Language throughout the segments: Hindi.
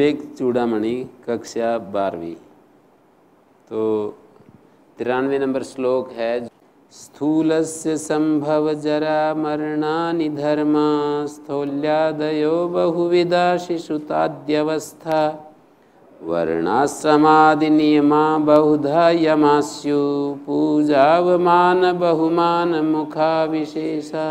विवेक चूड़ामणि कक्षा 12वीं। तो 93 नंबर श्लोक है, स्थूलस्य संभव जरा मरणानि धर्मा स्थौल्यादयो बहुविधा शिशुताद्यवस्था वर्णाश्रमादि नियमा बहुधा यमास्यु पूजावमान बहुमान मुखा विशेषा।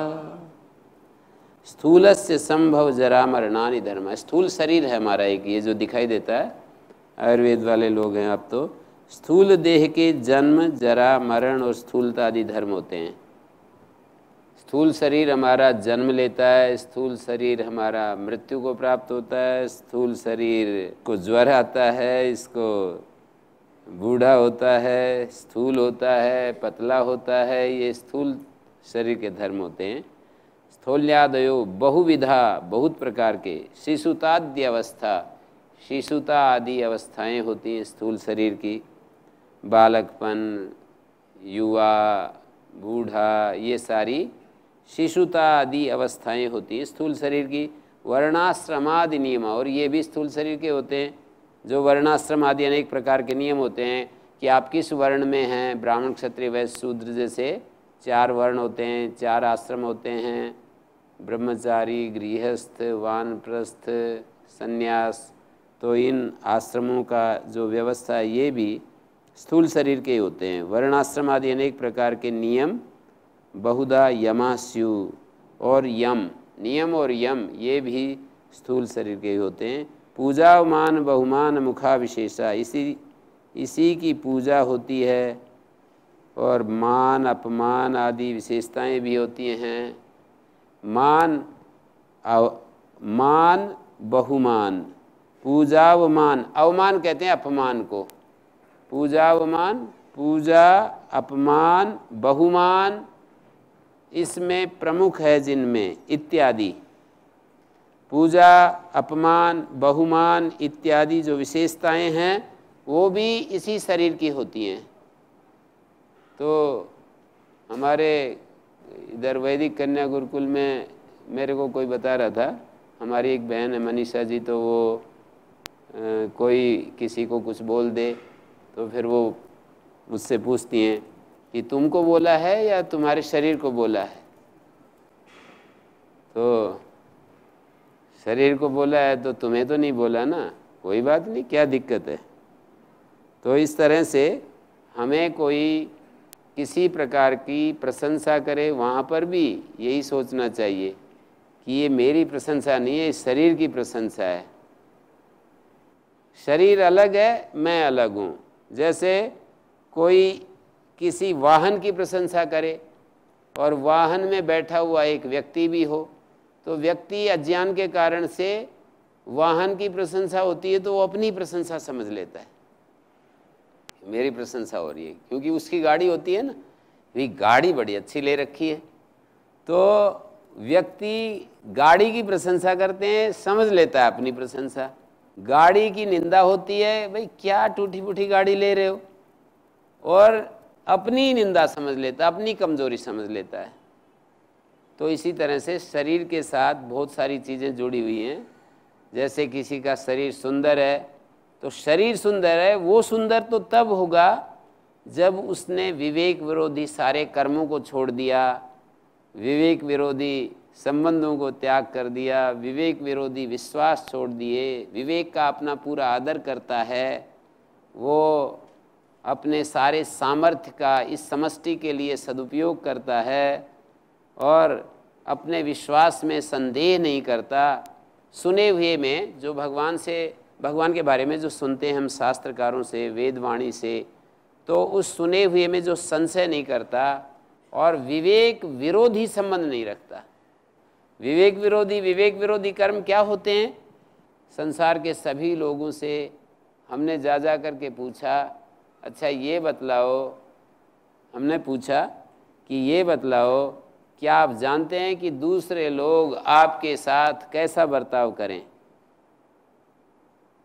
स्थूलस्य संभव जरा मरणानि धर्म। स्थूल शरीर है हमारा एक, ये जो दिखाई देता है, आयुर्वेद वाले लोग हैं आप, तो स्थूल देह के जन्म, जरा, मरण और स्थूलता आदि धर्म होते हैं। स्थूल शरीर हमारा जन्म लेता है, स्थूल शरीर हमारा मृत्यु को प्राप्त होता है, स्थूल शरीर को ज्वर आता है, इसको बूढ़ा होता है, स्थूल होता है, पतला होता है, ये स्थूल शरीर के धर्म होते हैं। स्थौल्यादयो बहुविधा, बहुत प्रकार के, शिशुताद्य अवस्था, शिशुता आदि अवस्थाएं होती हैं स्थूल शरीर की, बालकपन, युवा, बूढ़ा, ये सारी शिशुता आदि अवस्थाएं होती हैं स्थूल शरीर की। वर्णाश्रमादि नियम, और ये भी स्थूल शरीर के होते हैं, जो वर्णाश्रम आदि अनेक प्रकार के नियम होते हैं कि आप किस वर्ण में हैं, ब्राह्मण, क्षत्रिय, वैश्य, शूद्र जैसे 4 वर्ण होते हैं, 4 आश्रम होते हैं, ब्रह्मचारी, गृहस्थ, वानप्रस्थ, सन्यास। तो इन आश्रमों का जो व्यवस्था है ये भी स्थूल शरीर के होते हैं। वर्णाश्रम आदि अनेक प्रकार के नियम, बहुधा यमास्यु, और यम, नियम और यम ये भी स्थूल शरीर के होते हैं। पूजा मान बहुमान मुखा विशेषा, इसी की पूजा होती है, और मान अपमान आदि विशेषताएं भी होती हैं। मान बहुमान, पूजा व मान, अवमान कहते हैं अपमान को, पूजा व मान, पूजा, अपमान, बहुमान, इसमें प्रमुख है जिनमें इत्यादि, पूजा, अपमान, बहुमान इत्यादि जो विशेषताएं हैं वो भी इसी शरीर की होती हैं। तो हमारे इधर वैदिक कन्या गुरुकुल में मेरे को कोई बता रहा था, हमारी एक बहन है मनीषा जी, तो वो कोई किसी को कुछ बोल दे तो फिर वो मुझसे पूछती हैं कि तुमको बोला है या तुम्हारे शरीर को बोला है। तो शरीर को बोला है तो तुम्हें तो नहीं बोला ना, कोई बात नहीं, क्या दिक्कत है। तो इस तरह से हमें कोई किसी प्रकार की प्रशंसा करे, वहाँ पर भी यही सोचना चाहिए कि ये मेरी प्रशंसा नहीं है, इस शरीर की प्रशंसा है। शरीर अलग है, मैं अलग हूँ। जैसे कोई किसी वाहन की प्रशंसा करे और वाहन में बैठा हुआ एक व्यक्ति भी हो, तो व्यक्ति अज्ञान के कारण से वाहन की प्रशंसा होती है तो वो अपनी प्रशंसा समझ लेता है, मेरी प्रशंसा हो रही है, क्योंकि उसकी गाड़ी होती है ना, ये गाड़ी बड़ी अच्छी ले रखी है। तो व्यक्ति गाड़ी की प्रशंसा करते हैं, समझ लेता है अपनी प्रशंसा। गाड़ी की निंदा होती है, भाई क्या टूटी फूटी गाड़ी ले रहे हो, और अपनी निंदा समझ लेता है, अपनी कमजोरी समझ लेता है। तो इसी तरह से शरीर के साथ बहुत सारी चीज़ें जुड़ी हुई हैं। जैसे किसी का शरीर सुंदर है, तो शरीर सुंदर है, वो सुंदर तो तब होगा जब उसने विवेक विरोधी सारे कर्मों को छोड़ दिया, विवेक विरोधी संबंधों को त्याग कर दिया, विवेक विरोधी विश्वास छोड़ दिए, विवेक का अपना पूरा आदर करता है, वो अपने सारे सामर्थ्य का इस समष्टि के लिए सदुपयोग करता है, और अपने विश्वास में संदेह नहीं करता। सुने हुए में जो भगवान के बारे में जो सुनते हैं हम शास्त्रकारों से, वेदवाणी से, तो उस सुने हुए में जो संशय नहीं करता, और विवेक विरोधी संबंध नहीं रखता। विवेक विरोधी कर्म क्या होते हैं? संसार के सभी लोगों से हमने जा करके पूछा, अच्छा ये बतलाओ, हमने पूछा कि ये बतलाओ, क्या आप जानते हैं कि दूसरे लोग आपके साथ कैसा बर्ताव करें?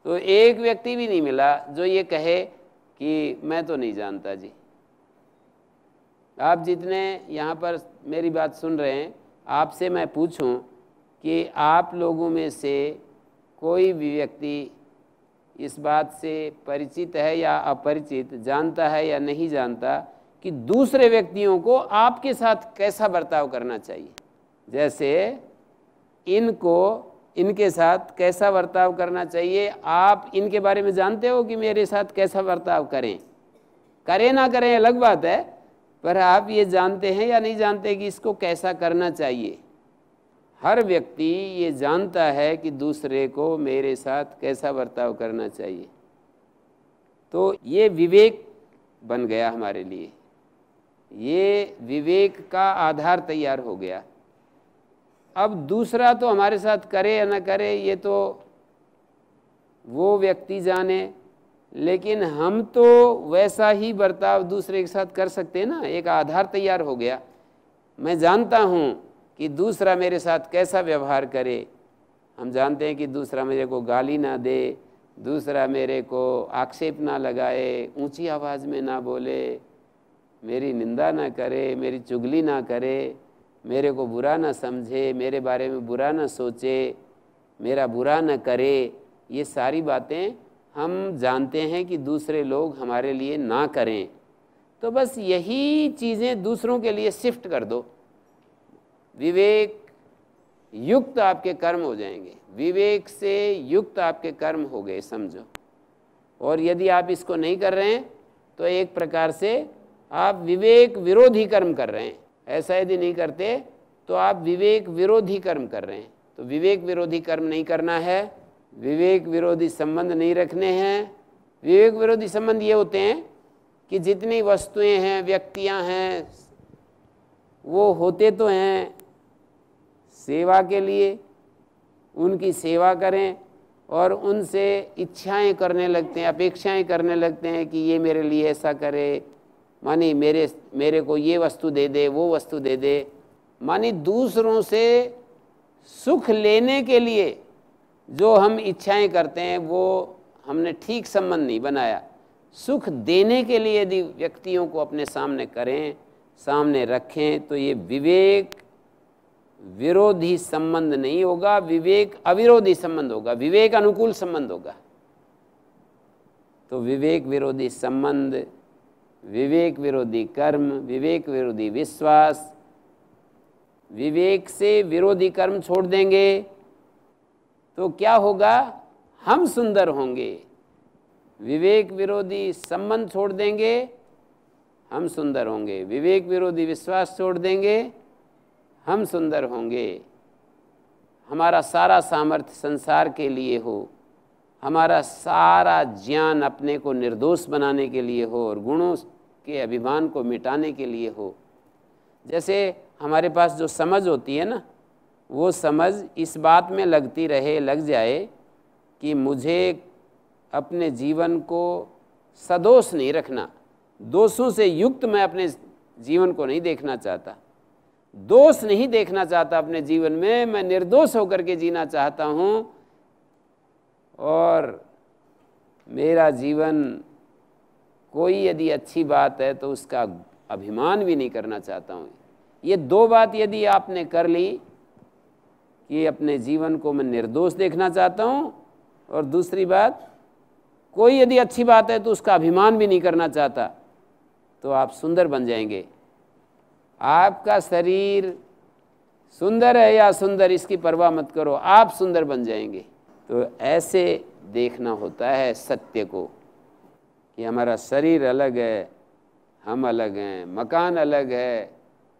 तो एक व्यक्ति भी नहीं मिला जो ये कहे कि मैं तो नहीं जानता जी। आप जितने यहाँ पर मेरी बात सुन रहे हैं, आपसे मैं पूछूं कि आप लोगों में से कोई भी व्यक्ति इस बात से परिचित है या अपरिचित, जानता है या नहीं जानता कि दूसरे व्यक्तियों को आपके साथ कैसा बर्ताव करना चाहिए। जैसे इनके साथ कैसा बर्ताव करना चाहिए, आप इनके बारे में जानते हो कि मेरे साथ कैसा बर्ताव करें ना करें अलग बात है, पर आप ये जानते हैं या नहीं जानते कि इसको कैसा करना चाहिए। हर व्यक्ति ये जानता है कि दूसरे को मेरे साथ कैसा बर्ताव करना चाहिए। तो ये विवेक बन गया हमारे लिए, ये विवेक का आधार तैयार हो गया। अब दूसरा तो हमारे साथ करे या ना करे ये तो वो व्यक्ति जाने, लेकिन हम तो वैसा ही बर्ताव दूसरे के साथ कर सकते हैं ना। एक आधार तैयार हो गया, मैं जानता हूँ कि दूसरा मेरे साथ कैसा व्यवहार करे। हम जानते हैं कि दूसरा मेरे को गाली ना दे, दूसरा मेरे को आक्षेप ना लगाए, ऊंची आवाज़ में ना बोले, मेरी निंदा ना करे, मेरी चुगली ना करे, मेरे को बुरा ना समझे, मेरे बारे में बुरा ना सोचे, मेरा बुरा ना करे। ये सारी बातें हम जानते हैं कि दूसरे लोग हमारे लिए ना करें। तो बस यही चीज़ें दूसरों के लिए शिफ्ट कर दो, विवेक युक्त आपके कर्म हो जाएंगे, विवेक से युक्त आपके कर्म हो गए समझो। और यदि आप इसको नहीं कर रहे हैं तो एक प्रकार से आप विवेक विरोधी कर्म कर रहे हैं। ऐसा यदि नहीं करते तो आप विवेक विरोधी कर्म कर रहे हैं। तो विवेक विरोधी कर्म नहीं करना है, विवेक विरोधी संबंध नहीं रखने हैं। विवेक विरोधी संबंध ये होते हैं कि जितनी वस्तुएं हैं, व्यक्तियां हैं, वो होते तो हैं सेवा के लिए, उनकी सेवा करें और उनसे इच्छाएं करने लगते हैं, अपेक्षाएं करने लगते हैं कि ये मेरे लिए ऐसा करे, मानी मेरे को ये वस्तु दे दे, वो वस्तु दे दे। मानी दूसरों से सुख लेने के लिए जो हम इच्छाएं करते हैं वो हमने ठीक संबंध नहीं बनाया। सुख देने के लिए यदि व्यक्तियों को अपने सामने करें, सामने रखें, तो ये विवेक विरोधी संबंध नहीं होगा, विवेक अविरोधी संबंध होगा, विवेक अनुकूल संबंध होगा। तो विवेक विरोधी संबंध, विवेक विरोधी कर्म, विवेक विरोधी विश्वास, विवेक से विरोधी कर्म छोड़ देंगे तो क्या होगा, हम सुंदर होंगे। विवेक विरोधी संबंध छोड़ देंगे, हम सुंदर होंगे। विवेक विरोधी विश्वास छोड़ देंगे, हम सुंदर होंगे। हमारा सारा सामर्थ्य संसार के लिए हो, हमारा सारा ज्ञान अपने को निर्दोष बनाने के लिए हो और गुणों के अभिमान को मिटाने के लिए हो। जैसे हमारे पास जो समझ होती है ना, वो समझ इस बात में लग जाए कि मुझे अपने जीवन को सदोष नहीं रखना, दोषों से युक्त मैं अपने जीवन को नहीं देखना चाहता, दोष नहीं देखना चाहता अपने जीवन में, मैं निर्दोष होकर के जीना चाहता हूँ और मेरा जीवन कोई यदि अच्छी बात है तो उसका अभिमान भी नहीं करना चाहता हूँ। ये दो बात यदि आपने कर ली कि अपने जीवन को मैं निर्दोष देखना चाहता हूँ और दूसरी बात कोई यदि अच्छी बात है तो उसका अभिमान भी नहीं करना चाहता, तो आप सुंदर बन जाएंगे। आपका शरीर सुंदर है या सुंदर इसकी परवाह मत करो, आप सुंदर बन जाएंगे। तो ऐसे देखना होता है सत्य को कि हमारा शरीर अलग है, हम अलग हैं, मकान अलग है,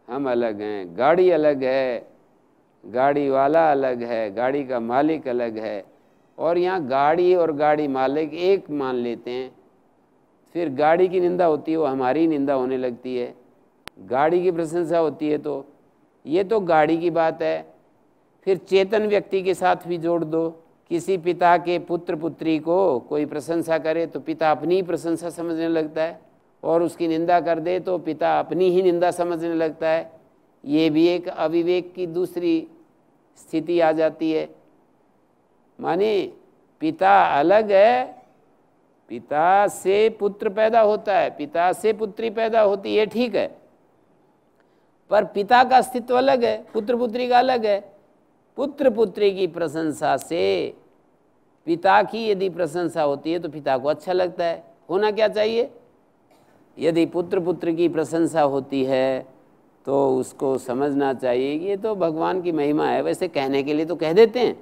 हम अलग हैं, गाड़ी अलग है, गाड़ी वाला अलग है, गाड़ी का मालिक अलग है। और यहाँ गाड़ी और गाड़ी मालिक एक मान लेते हैं, फिर गाड़ी की निंदा होती है वो हमारी निंदा होने लगती है, गाड़ी की प्रशंसा होती है तो ये तो गाड़ी की बात है। फिर चेतन व्यक्ति के साथ भी जोड़ दो, किसी पिता के पुत्र पुत्री को कोई प्रशंसा करे तो पिता अपनी ही प्रशंसा समझने लगता है और उसकी निंदा कर दे तो पिता अपनी ही निंदा समझने लगता है। ये भी एक अविवेक की दूसरी स्थिति आ जाती है। माने पिता अलग है, पिता से पुत्र पैदा होता है, पिता से पुत्री पैदा होती है, ठीक है, पर पिता का अस्तित्व अलग है, पुत्र पुत्री का अलग है। पुत्र पुत्री की प्रशंसा से पिता की यदि प्रशंसा होती है तो पिता को अच्छा लगता है। होना क्या चाहिए? यदि पुत्र पुत्र की प्रशंसा होती है तो उसको समझना चाहिए कि ये तो भगवान की महिमा है। वैसे कहने के लिए तो कह देते हैं,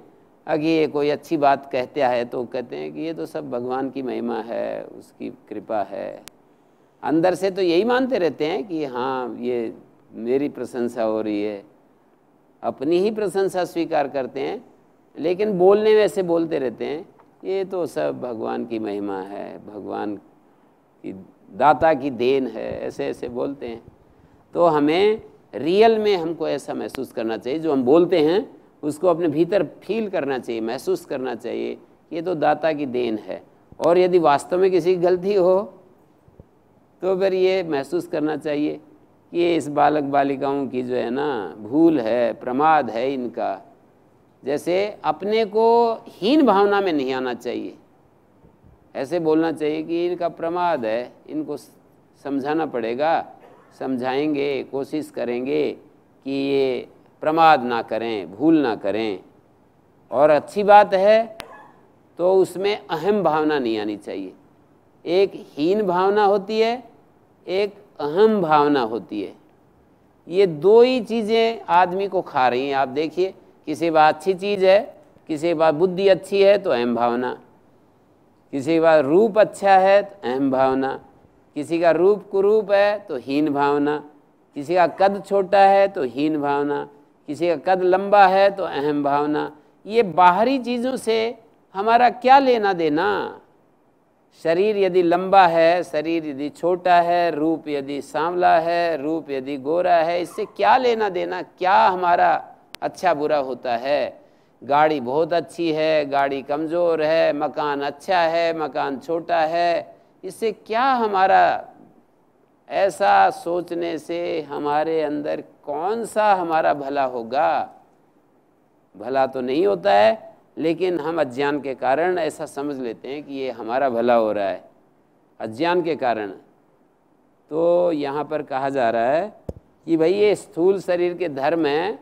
अगर ये कोई अच्छी बात कहता है तो कहते हैं कि ये तो सब भगवान की महिमा है, उसकी कृपा है। अंदर से तो यही मानते रहते हैं कि हाँ ये मेरी प्रशंसा हो रही है, अपनी ही प्रशंसा स्वीकार करते हैं, लेकिन बोलने में ऐसे बोलते रहते हैं ये तो सब भगवान की महिमा है, भगवान की दाता की देन है, ऐसे ऐसे बोलते हैं। तो हमें रियल में हमको ऐसा महसूस करना चाहिए, जो हम बोलते हैं उसको अपने भीतर फील करना चाहिए, महसूस करना चाहिए कि ये तो दाता की देन है। और यदि वास्तव में किसी की गलती हो तो फिर ये महसूस करना चाहिए कि ये इस बालक बालिकाओं की जो है ना भूल है, प्रमाद है इनका। जैसे अपने को हीन भावना में नहीं आना चाहिए, ऐसे बोलना चाहिए कि इनका प्रमाद है, इनको समझाना पड़ेगा, समझाएंगे, कोशिश करेंगे कि ये प्रमाद ना करें, भूल ना करें। और अच्छी बात है तो उसमें अहम भावना नहीं आनी चाहिए। एक हीन भावना होती है, एक अहम भावना होती है। ये दो ही चीज़ें आदमी को खा रही हैं। आप देखिए, किसी बात अच्छी चीज़ है, किसी बात बुद्धि अच्छी है तो अहम भावना, किसी का रूप अच्छा है तो अहम भावना, किसी का रूप कुरूप है तो हीन भावना, किसी का कद छोटा है तो हीन भावना, किसी का कद लंबा है तो अहम भावना। ये बाहरी चीज़ों से हमारा क्या लेना देना? शरीर यदि लंबा है, शरीर यदि छोटा है, रूप यदि सांवला है, रूप यदि गोरा है, इससे क्या लेना देना? क्या हमारा अच्छा बुरा होता है? गाड़ी बहुत अच्छी है, गाड़ी कमज़ोर है, मकान अच्छा है, मकान छोटा है, इससे क्या हमारा? ऐसा सोचने से हमारे अंदर कौन सा हमारा भला होगा? भला तो नहीं होता है, लेकिन हम अज्ञान के कारण ऐसा समझ लेते हैं कि ये हमारा भला हो रहा है, अज्ञान के कारण। तो यहाँ पर कहा जा रहा है कि भाई ये स्थूल शरीर के धर्म हैं,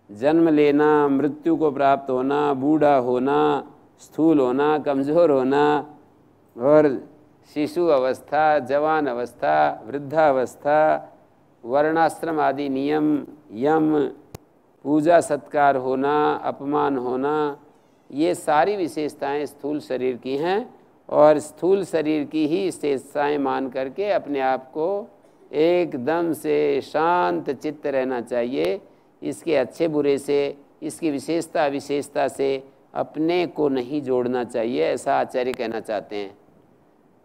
जन्म लेना, मृत्यु को प्राप्त होना, बूढ़ा होना, स्थूल होना, कमज़ोर होना, और शिशु अवस्था, जवान अवस्था, वृद्धावस्था, वर्णाश्रम आदि नियम, यम, पूजा सत्कार होना, अपमान होना, ये सारी विशेषताएं स्थूल शरीर की हैं। और स्थूल शरीर की ही विशेषताएं मान करके अपने आप को एकदम से शांत चित्त रहना चाहिए। इसके अच्छे बुरे से, इसकी विशेषता अविशेषता से अपने को नहीं जोड़ना चाहिए, ऐसा आचार्य कहना चाहते हैं।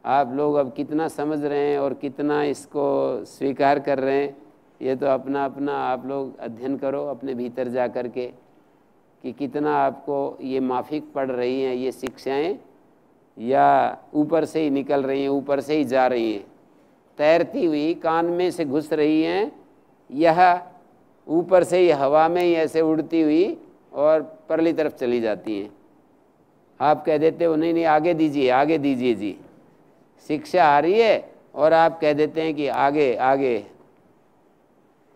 आप लोग अब कितना समझ रहे हैं और कितना इसको स्वीकार कर रहे हैं, ये तो अपना अपना आप लोग अध्ययन करो अपने भीतर जा कर के, कि कितना आपको ये माफिक पड़ रही हैं ये शिक्षाएं, या ऊपर से ही निकल रही हैं, ऊपर से ही जा रही हैं, तैरती हुई कान में से घुस रही हैं, यह ऊपर से ही हवा में ही ऐसे उड़ती हुई और परली तरफ चली जाती हैं। आप कह देते हो नहीं नहीं आगे दीजिए, आगे दीजिए जी, शिक्षा आ रही है, और आप कह देते हैं कि आगे आगे,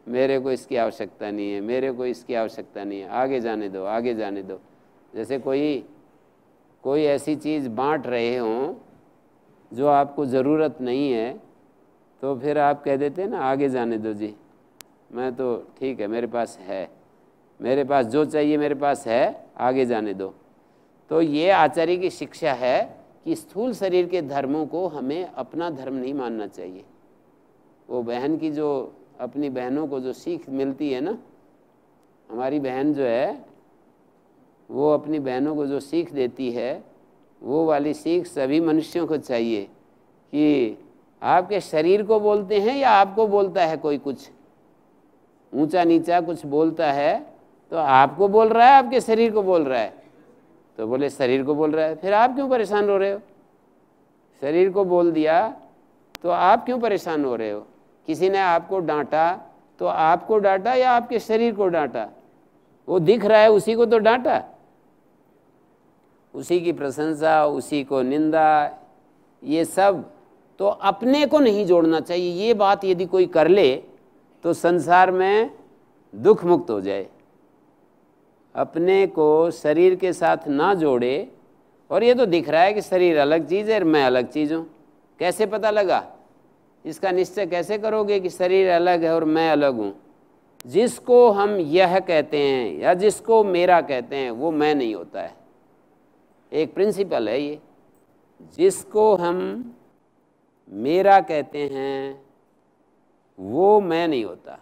मेरे को इसकी आवश्यकता नहीं है, मेरे को इसकी आवश्यकता नहीं है, आगे जाने दो, आगे जाने दो। जैसे कोई ऐसी चीज़ बांट रहे हों जो आपको ज़रूरत नहीं है, तो फिर आप कह देते हैं ना आगे जाने दो जी, मैं तो ठीक है, मेरे पास है, मेरे पास जो चाहिए मेरे पास है, आगे जाने दो। तो ये आचार्य की शिक्षा है कि स्थूल शरीर के धर्मों को हमें अपना धर्म नहीं मानना चाहिए। वो बहन की जो अपनी बहनों को जो सीख मिलती है ना, हमारी बहन जो है वो अपनी बहनों को जो सीख देती है, वो वाली सीख सभी मनुष्यों को चाहिए कि आपके शरीर को बोलते हैं या आपको बोलता है कोई, कुछ ऊंचा नीचा कुछ बोलता है तो आपको बोल रहा है, आपके शरीर को बोल रहा है? तो बोले शरीर को बोल रहा है, फिर आप क्यों परेशान हो रहे हो? शरीर को बोल दिया तो आप क्यों परेशान हो रहे हो? किसी ने आपको डांटा तो आपको डांटा या आपके शरीर को डांटा? वो दिख रहा है उसी को तो डांटा, उसी की प्रशंसा, उसी को निंदा, ये सब तो अपने को नहीं जोड़ना चाहिए। ये बात यदि कोई कर ले तो संसार में दुख मुक्त हो जाए। अपने को शरीर के साथ ना जोड़े और ये तो दिख रहा है कि शरीर अलग चीज़ है और मैं अलग चीज़ हूँ। कैसे पता लगा? इसका निश्चय कैसे करोगे कि शरीर अलग है और मैं अलग हूँ? जिसको हम यह कहते हैं या जिसको मेरा कहते हैं वो मैं नहीं होता है। एक प्रिंसिपल है ये, जिसको हम मेरा कहते हैं वो मैं नहीं होता।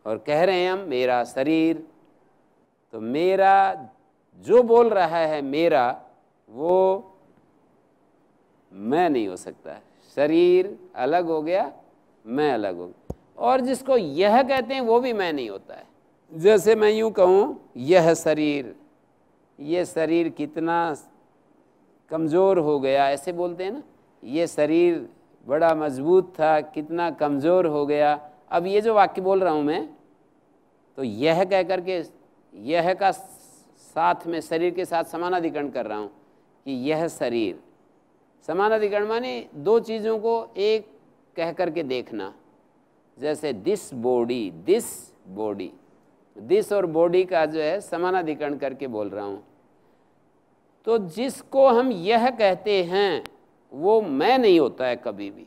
और कह रहे हैं हम मेरा शरीर, तो मेरा जो बोल रहा है मेरा, वो मैं नहीं हो सकता। शरीर अलग हो गया, मैं अलग हो गया। और जिसको यह कहते हैं वो भी मैं नहीं होता है। जैसे मैं यूँ कहूँ यह शरीर, ये शरीर कितना कमज़ोर हो गया, ऐसे बोलते हैं ना, ये शरीर बड़ा मजबूत था, कितना कमज़ोर हो गया। अब ये जो वाक्य बोल रहा हूँ मैं, तो यह कह करके यह का साथ में शरीर के साथ समानाधिकरण कर रहा हूँ कि यह शरीर। समानाधिकरण माने दो चीज़ों को एक कह करके देखना। जैसे this body, this body, this और बॉडी का जो है समानाधिकरण करके बोल रहा हूँ। तो जिसको हम यह कहते हैं वो मैं नहीं होता है कभी भी।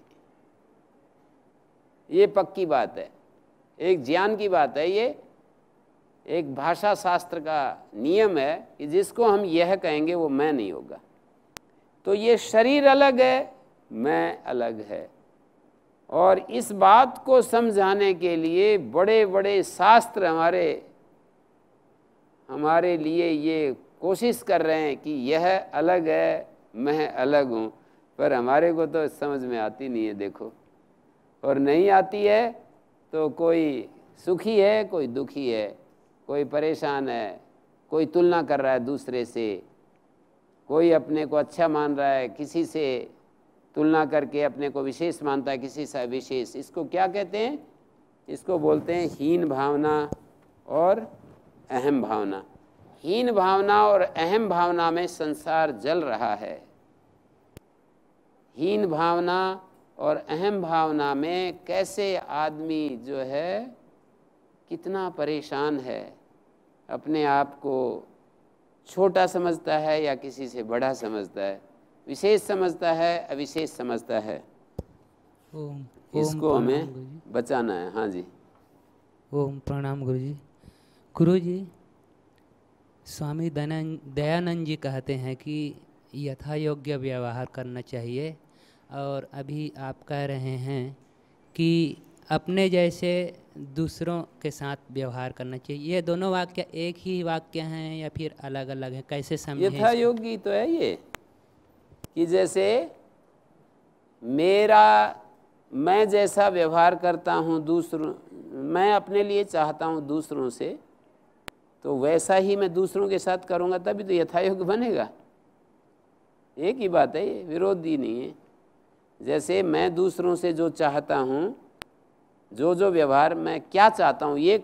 ये पक्की बात है, एक ज्ञान की बात है, ये एक भाषा शास्त्र का नियम है कि जिसको हम यह कहेंगे वो मैं नहीं होगा। तो ये शरीर अलग है, मैं अलग है। और इस बात को समझाने के लिए बड़े बड़े शास्त्र हमारे लिए ये कोशिश कर रहे हैं कि यह अलग है, मैं अलग हूँ, पर हमारे को तो समझ में आती नहीं है। देखो, और नहीं आती है तो कोई सुखी है, कोई दुखी है, कोई परेशान है, कोई तुलना कर रहा है दूसरे से, कोई अपने को अच्छा मान रहा है, किसी से तुलना करके अपने को विशेष मानता है, किसी से विशेष। इसको क्या कहते हैं? इसको बोलते हैं हीन भावना और अहम भावना। हीन भावना और अहम भावना में संसार जल रहा है। हीन भावना और अहम भावना में कैसे आदमी जो है कितना परेशान है, अपने आप को छोटा समझता है या किसी से बड़ा समझता है, विशेष समझता है, अविशेष समझता है। इसको हमें बचाना है। हाँ जी। ओम प्रणाम गुरु जी। गुरु जी, स्वामी दयानंद जी कहते हैं कि यथा योग्य व्यवहार करना चाहिए, और अभी आप कह रहे हैं कि अपने जैसे दूसरों के साथ व्यवहार करना चाहिए। ये दोनों वाक्य एक ही वाक्य हैं या फिर अलग अलग हैं? कैसे समझें? यथा योगी तो है ये कि जैसे मैं जैसा व्यवहार करता हूँ दूसरों, मैं अपने लिए चाहता हूँ दूसरों से, तो वैसा ही मैं दूसरों के साथ करूँगा, तभी तो यथायोग बनेगा। एक ही बात है, ये विरोधी नहीं है। जैसे मैं दूसरों से जो चाहता हूँ, जो व्यवहार मैं क्या चाहता हूँ, ये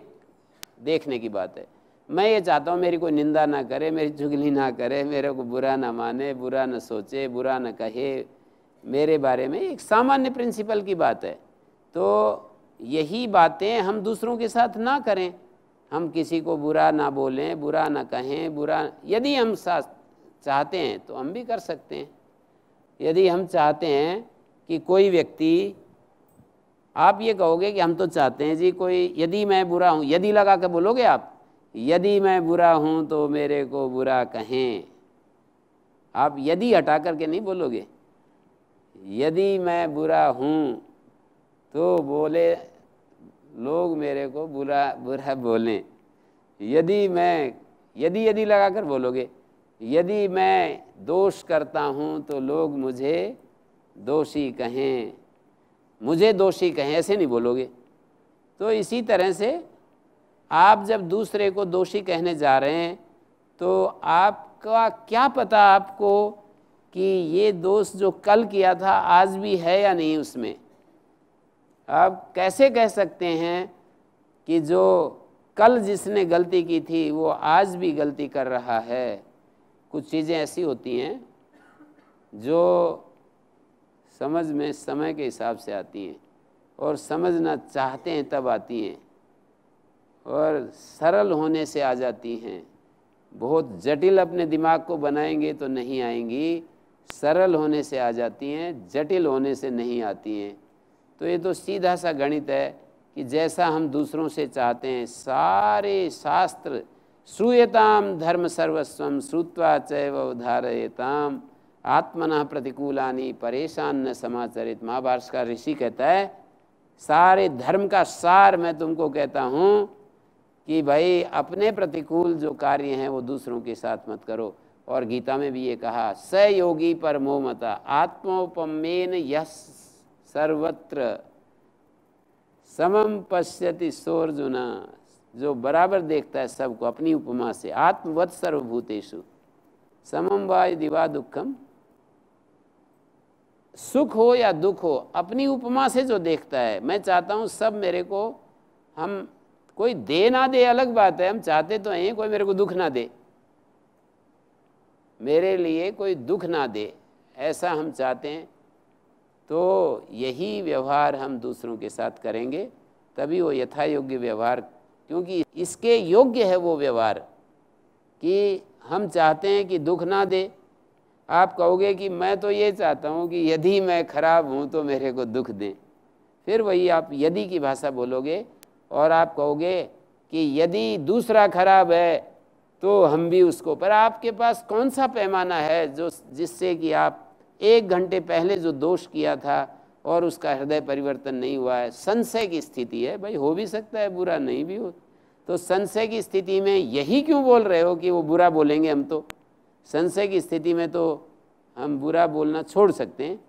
देखने की बात है। मैं ये चाहता हूँ मेरी कोई निंदा ना करे, मेरी चुगली ना करे, मेरे को बुरा ना माने, बुरा ना सोचे, बुरा ना कहे मेरे बारे में। एक सामान्य प्रिंसिपल की बात है। तो यही बातें हम दूसरों के साथ ना करें। हम किसी को बुरा ना बोलें, बुरा ना कहें, बुरा यदि हम चाहते हैं तो हम भी कर सकते हैं। यदि हम चाहते हैं कि कोई व्यक्ति, आप ये कहोगे कि हम तो चाहते हैं जी कोई, यदि मैं बुरा हूँ, यदि लगा के बोलोगे आप, यदि मैं बुरा हूँ तो मेरे को बुरा कहें। आप यदि हटा करके नहीं बोलोगे। यदि मैं बुरा हूँ तो बोले लोग मेरे को बुरा बुरा बोलें। यदि लगा कर बोलोगे, यदि मैं दोष करता हूँ तो लोग मुझे दोषी कहें, मुझे दोषी कहें, ऐसे नहीं बोलोगे। तो इसी तरह से आप जब दूसरे को दोषी कहने जा रहे हैं तो आपका क्या पता आपको कि ये दोष जो कल किया था आज भी है या नहीं उसमें। आप कैसे कह सकते हैं कि जो कल जिसने गलती की थी वो आज भी गलती कर रहा है। कुछ चीज़ें ऐसी होती हैं जो समझ में समय के हिसाब से आती हैं और समझना चाहते हैं तब आती हैं और सरल होने से आ जाती हैं बहुत जटिल अपने दिमाग को बनाएंगे तो नहीं आएंगी, सरल होने से आ जाती हैं, जटिल होने से नहीं आती हैं। तो ये तो सीधा सा गणित है कि जैसा हम दूसरों से चाहते हैं, सारे शास्त्र श्रूयताम धर्म सर्वस्वम श्रुत्वा चैव उद्धारयताम आत्मनः प्रतिकूलानि परेशान न समाचरित। महाभारत का ऋषि कहता है सारे धर्म का सार मैं तुमको कहता हूँ कि भाई अपने प्रतिकूल जो कार्य हैं वो दूसरों के साथ मत करो। और गीता में भी ये कहा स योगी परमो मता आत्मोपमेन यस सर्वत्र समम पश्यति सोर्जुना। जो बराबर देखता है सबको अपनी उपमा से, आत्मवत् सर्वभूतेषु समम वा यदि वा दुःखम, सुख हो या दुख हो अपनी उपमा से जो देखता है। मैं चाहता हूँ सब मेरे को, हम कोई दे ना दे अलग बात है, हम चाहते तो हैं कोई मेरे को दुख ना दे, मेरे लिए कोई दुख ना दे, ऐसा हम चाहते हैं। तो यही व्यवहार हम दूसरों के साथ करेंगे तभी वो यथा योग्य व्यवहार, क्योंकि इसके योग्य है वो व्यवहार कि हम चाहते हैं कि दुख ना दे। आप कहोगे कि मैं तो ये चाहता हूँ कि यदि मैं खराब हूँ तो मेरे को दुख दें, फिर वही आप यदि की भाषा बोलोगे। और आप कहोगे कि यदि दूसरा खराब है तो हम भी उसको, पर आपके पास कौन सा पैमाना है जो जिससे कि आप 1 घंटे पहले जो दोष किया था और उसका हृदय परिवर्तन नहीं हुआ है। संशय की स्थिति है भाई, हो भी सकता है बुरा नहीं भी हो, तो संशय की स्थिति में यही क्यों बोल रहे हो कि वो बुरा बोलेंगे। हम तो संशय की स्थिति में तो हम बुरा बोलना छोड़ सकते हैं।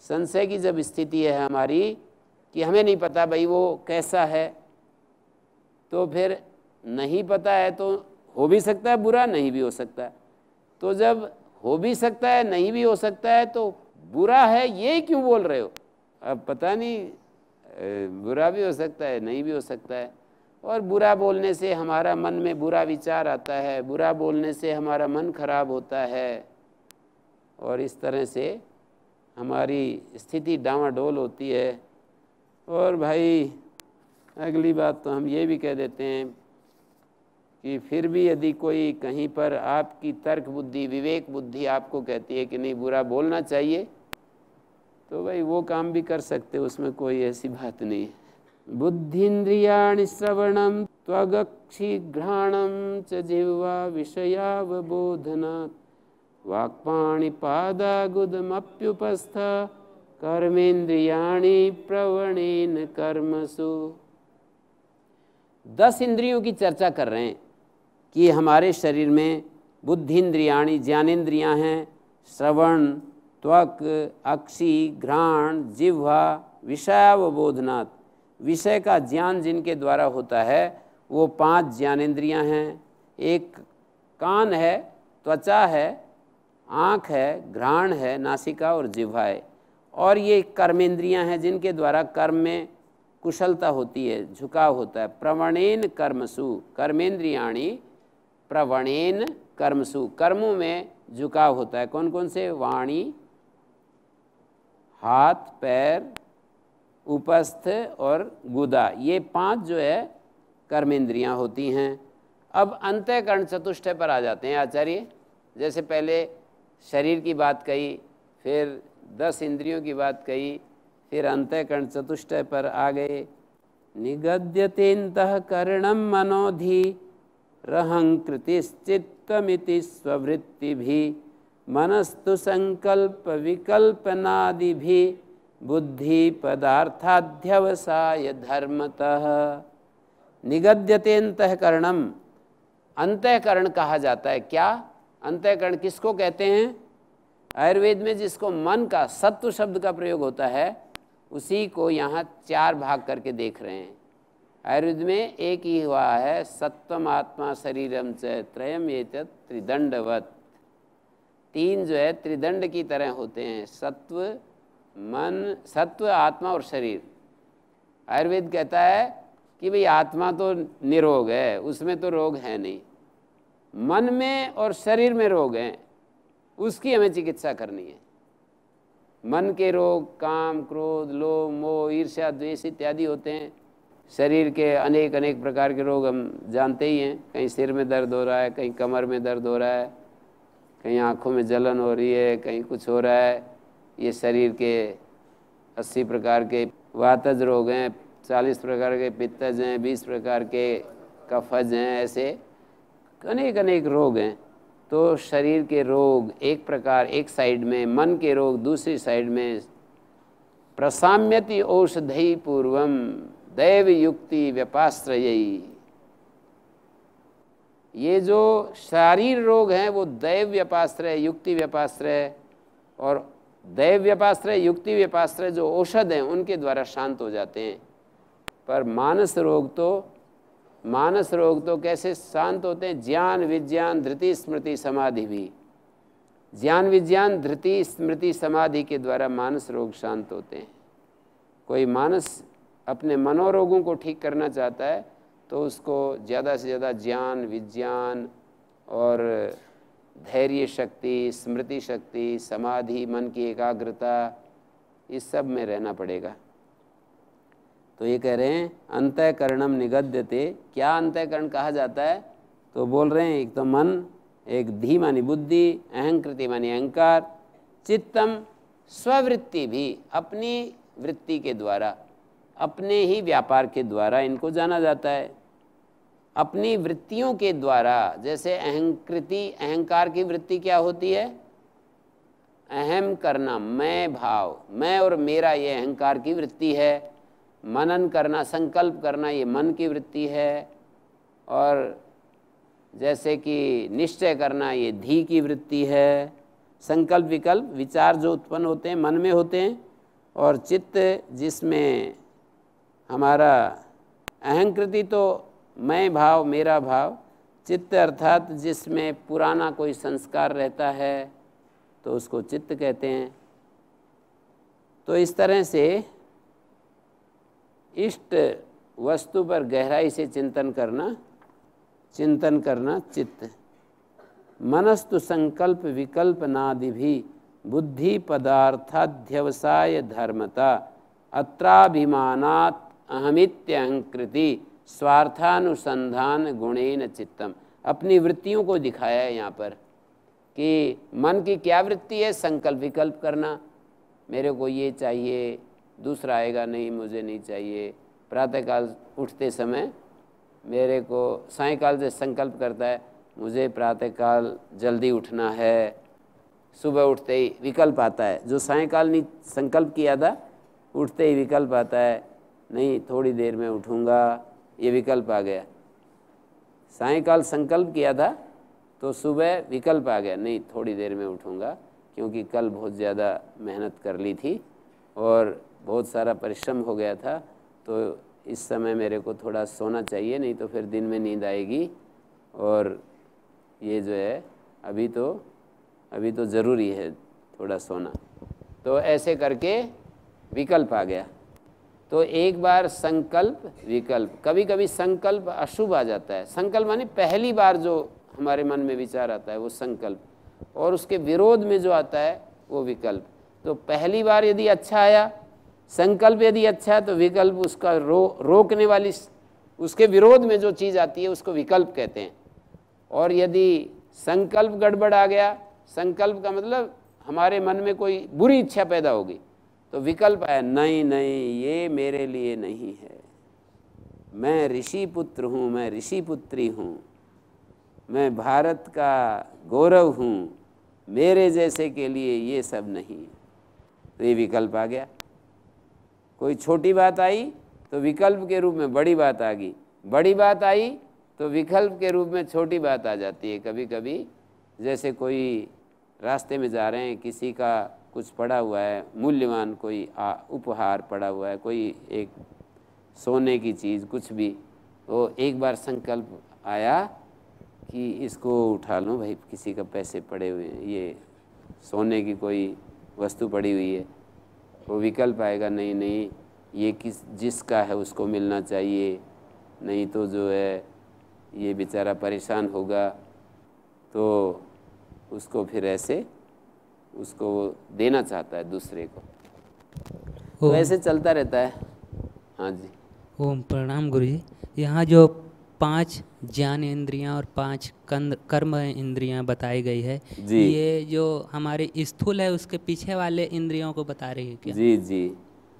संशय की जब स्थिति है हमारी कि हमें नहीं पता भाई वो कैसा है, तो फिर नहीं पता है तो हो भी सकता है बुरा, नहीं भी हो सकता है। तो जब हो भी सकता है नहीं भी हो सकता है तो बुरा है ये क्यों बोल रहे हो। अब पता नहीं बुरा भी हो सकता है नहीं भी हो सकता है। और बुरा बोलने से हमारा मन में बुरा विचार आता है, बुरा बोलने से हमारा मन खराब होता है और इस तरह से हमारी स्थिति डामाडोल होती है। और भाई अगली बात तो हम ये भी कह देते हैं कि फिर भी यदि कोई कहीं पर आपकी तर्क बुद्धि विवेक बुद्धि आपको कहती है कि नहीं बुरा बोलना चाहिए, तो भाई वो काम भी कर सकते, उसमें कोई ऐसी बात नहीं है। बुद्धिन्द्रियाणि श्रवणं त्वगक्षिघ्राणं च जिह्वा विषयावबोधनात् वाक्पाणिपादागुदमप्युपस्थ कर्मेन्द्रियाणि प्रवणेन कर्मसु। 10 इंद्रियों की चर्चा कर रहे हैं कि हमारे शरीर में बुद्धिन्द्रियाणि ज्ञानेन्द्रियाँ हैं, श्रवण, त्वक, अक्षि, घ्राण, जिह्वा, विषयावबोधनात्, विषय का ज्ञान जिनके द्वारा होता है वो 5 ज्ञानेन्द्रियाँ हैं। एक कान है, त्वचा है, आँख है, घ्राण है, नासिका और जिह्वा है। और ये कर्मेंद्रियाँ हैं जिनके द्वारा कर्म में कुशलता होती है, झुकाव होता है। प्रवणेन कर्मसु, कर्मेंद्रियाणि प्रवणेन कर्मसु, कर्मों में झुकाव होता है। कौन कौन से? वाणी, हाथ, पैर, उपस्थ और गुदा, ये 5 जो है कर्मेंद्रियां होती हैं। अब अंतःकरण चतुष्टय पर आ जाते हैं आचार्य। जैसे पहले शरीर की बात कही, फिर 10 इंद्रियों की बात कही, फिर अंतःकरण चतुष्टय पर आ गए। निगद्यतेऽन्तःकरणं मनोधि रहंकृतिश्चित्तमिति स्ववृत्तिभिः मनस्तु संकल्प विकल्पनादिभिः बुद्धि पदार्थाध्यवसाय धर्मतः। निगद्यते अंतःकरणम, अंतःकरण कहा जाता है। क्या अंतःकरण किसको कहते हैं? आयुर्वेद में जिसको मन का, सत्व शब्द का प्रयोग होता है, उसी को यहाँ 4 भाग करके देख रहे हैं। आयुर्वेद में एक ही हुआ है, सत्वम आत्मा शरीरम च त्रयम एतत् त्रिदंडवत। 3 जो है त्रिदंड की तरह होते हैं, सत्व, मन, सत्व, आत्मा और शरीर। आयुर्वेद कहता है कि भाई आत्मा तो निरोग है, उसमें तो रोग है नहीं, मन में और शरीर में रोग हैं, उसकी हमें चिकित्सा करनी है। मन के रोग काम, क्रोध, लोभ, मोह, ईर्ष्या, द्वेष इत्यादि होते हैं। शरीर के अनेक अनेक प्रकार के रोग हम जानते ही हैं। कहीं सिर में दर्द हो रहा है, कहीं कमर में दर्द हो रहा है, कहीं आँखों में जलन हो रही है, कहीं कुछ हो रहा है। ये शरीर के 80 प्रकार के वातज रोग हैं, 40 प्रकार के पित्तज हैं, 20 प्रकार के कफज हैं, ऐसे अनेक अनेक रोग हैं। तो शरीर के रोग एक प्रकार एक साइड में, मन के रोग दूसरी साइड में। प्रसाम्यति औषधि पूर्वम दैव युक्ति व्यपाश्रयी। ये जो शारीर रोग हैं वो दैव व्यपाश्रय, युक्ति व्यपाश्रय और दैव व्यपाश्रय, युक्ति व्यपाश्रय जो औषध हैं उनके द्वारा शांत हो जाते हैं। पर मानस रोग तो कैसे शांत होते हैं? ज्ञान विज्ञान धृति स्मृति समाधि भी। ज्ञान विज्ञान धृति स्मृति समाधि के द्वारा मानस रोग शांत होते हैं। कोई मानस अपने मनोरोगों को ठीक करना चाहता है तो उसको ज़्यादा से ज़्यादा ज्ञान विज्ञान और धैर्य शक्ति, स्मृति शक्ति, समाधि, मन की एकाग्रता, इस सब में रहना पड़ेगा। तो ये कह रहे हैं अंतःकरणम निगद्यते। क्या अंतःकरण कहा जाता है? तो बोल रहे हैं एक तो मन, एक धी मानी बुद्धि, अहंकृति मानी अहंकार, चित्तम स्ववृत्ति भी, अपनी वृत्ति के द्वारा, अपने ही व्यापार के द्वारा इनको जाना जाता है। अपनी वृत्तियों के द्वारा, जैसे अहंकृति, अहंकार की वृत्ति क्या होती है? अहम करना, मैं भाव, मैं और मेरा, ये अहंकार की वृत्ति है। मनन करना, संकल्प करना, ये मन की वृत्ति है। और जैसे कि निश्चय करना, ये धी की वृत्ति है। संकल्प विकल्प विचार जो उत्पन्न होते हैं मन में होते हैं। और चित्त जिसमें हमारा अहंकृति तो मैं भाव, मेरा भाव, चित्त अर्थात जिसमें पुराना कोई संस्कार रहता है तो उसको चित्त कहते हैं। तो इस तरह से इष्ट वस्तु पर गहराई से चिंतन करना चित्त। मनस्तु संकल्प विकल्प नादि भी बुद्धि पदार्थाध्यवसाय धर्मता अत्राभिमानात् अहमित्यहंकृति स्वार्थानुसंधान गुणेन चित्तम। अपनी वृत्तियों को दिखाया है यहाँ पर कि मन की क्या वृत्ति है? संकल्प विकल्प करना, मेरे को ये चाहिए, दूसरा आएगा नहीं, मुझे नहीं चाहिए। प्रातःकाल उठते समय मेरे को, सायंकाल से संकल्प करता है मुझे प्रातःकाल जल्दी उठना है। सुबह उठते ही विकल्प आता है, जो सायंकाल नहीं संकल्प किया था, उठते ही विकल्प आता है, नहीं थोड़ी देर में उठूँगा, ये विकल्प आ गया। सायंकाल संकल्प किया था तो सुबह विकल्प आ गया, नहीं थोड़ी देर में उठूँगा, क्योंकि कल बहुत ज़्यादा मेहनत कर ली थी और बहुत सारा परिश्रम हो गया था, तो इस समय मेरे को थोड़ा सोना चाहिए, नहीं तो फिर दिन में नींद आएगी। और ये जो है अभी तो ज़रूरी है थोड़ा सोना। तो ऐसे करके विकल्प आ गया। तो एक बार संकल्प विकल्प, कभी कभी संकल्प अशुभ आ जाता है। संकल्प माने पहली बार जो हमारे मन में विचार आता है वो संकल्प, और उसके विरोध में जो आता है वो विकल्प। तो पहली बार यदि अच्छा आया संकल्प, यदि अच्छा है तो विकल्प उसका रोकने वाली, उसके विरोध में जो चीज़ आती है उसको विकल्प कहते हैं। और यदि संकल्प गड़बड़ आ गया, संकल्प का मतलब हमारे मन में कोई बुरी इच्छा पैदा होगी, तो विकल्प आया, नहीं नहीं ये मेरे लिए नहीं है, मैं ऋषि पुत्र हूँ, मैं ऋषि पुत्री हूँ, मैं भारत का गौरव हूँ, मेरे जैसे के लिए ये सब नहीं। तो ये विकल्प आ गया। कोई छोटी बात आई तो विकल्प के रूप में बड़ी बात आ गई, बड़ी बात आई तो विकल्प के रूप में छोटी बात आ जाती है कभी कभी। जैसे कोई रास्ते में जा रहे हैं, किसी का कुछ पड़ा हुआ है, मूल्यवान कोई उपहार पड़ा हुआ है, कोई एक सोने की चीज़ कुछ भी, तो एक बार संकल्प आया कि इसको उठा लूँ भाई, किसी का पैसे पड़े हुए हैं, ये सोने की कोई वस्तु पड़ी हुई है, वो विकल्प आएगा, नहीं नहीं ये जिसका है उसको मिलना चाहिए, नहीं तो जो है ये बेचारा परेशान होगा, तो उसको फिर ऐसे उसको देना चाहता है दूसरे को। तो ऐसे चलता रहता है। हाँ जी। ओम प्रणाम गुरुजी। यहाँ जो 5 ज्ञान इंद्रियाँ और 5 कर्म इंद्रियाँ बताई गई है, जी ये जो हमारे स्थूल है उसके पीछे वाले इंद्रियों को बता रही है क्या? जी जी,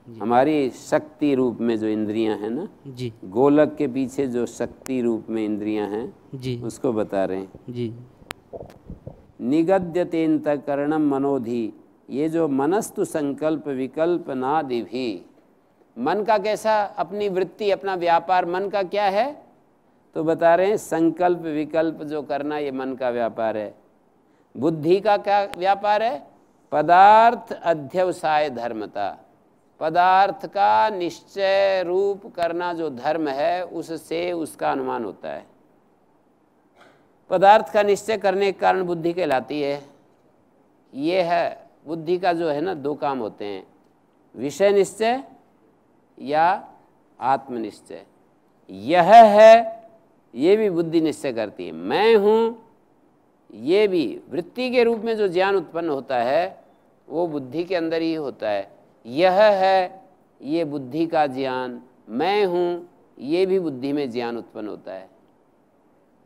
जी हमारी शक्ति रूप में जो इंद्रियां हैं ना, जी गोलक के पीछे जो शक्ति रूप में इंद्रियां हैं जी उसको बता रहे हैं। जी निगद्यतेन्तःकरणं मनोधि, ये जो मनस्तु संकल्प विकल्प नादि भी, मन का कैसा, अपनी वृत्ति अपना व्यापार मन का क्या है, तो बता रहे हैं संकल्प विकल्प जो करना ये मन का व्यापार है। बुद्धि का क्या व्यापार है, पदार्थ अध्यवसाय धर्मता, पदार्थ का निश्चय रूप करना जो धर्म है उससे उसका अनुमान होता है। पदार्थ का निश्चय करने के कारण बुद्धि कहलाती है। ये है बुद्धि का जो है ना, 2 काम होते हैं, विषय निश्चय या आत्मनिश्चय। यह है, ये भी बुद्धि निश्चय करती है। मैं हूँ, ये भी वृत्ति के रूप में जो ज्ञान उत्पन्न होता है वो बुद्धि के अंदर ही होता है। यह है, ये बुद्धि का ज्ञान। मैं हूँ, ये भी बुद्धि में ज्ञान उत्पन्न होता है।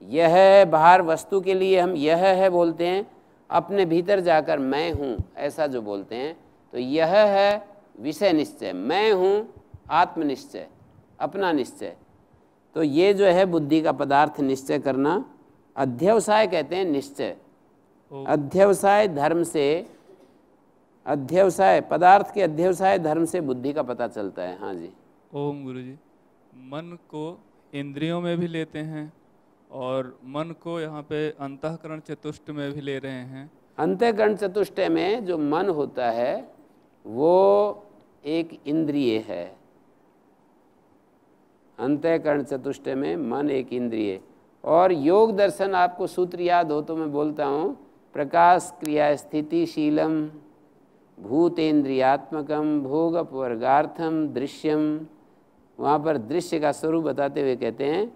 यह बाहर वस्तु के लिए हम यह है बोलते हैं, अपने भीतर जाकर मैं हूँ ऐसा जो बोलते हैं, तो यह है विषय निश्चय। मैं हूँ आत्मनिश्चय, अपना निश्चय। तो ये जो है बुद्धि का पदार्थ निश्चय करना, अध्यवसाय कहते हैं निश्चय। अध्यवसाय धर्म से, अध्यवसाय पदार्थ के अध्यवसाय धर्म से बुद्धि का पता चलता है। हाँ जी। ओम गुरुजी, मन को इंद्रियों में भी लेते हैं और मन को यहाँ पे अंतःकरण चतुष्ट में भी ले रहे हैं। अंतःकरण चतुष्टय में जो मन होता है वो एक इंद्रिय है। अंतःकरण चतुष्टय में मन एक इंद्रिय। और योग दर्शन आपको सूत्र याद हो तो मैं बोलता हूँ, प्रकाश क्रिया स्थितिशीलम भूतेन्द्रियात्मकम भोगपवर्गार्थम दृश्यम। वहाँ पर दृश्य का स्वरूप बताते हुए कहते हैं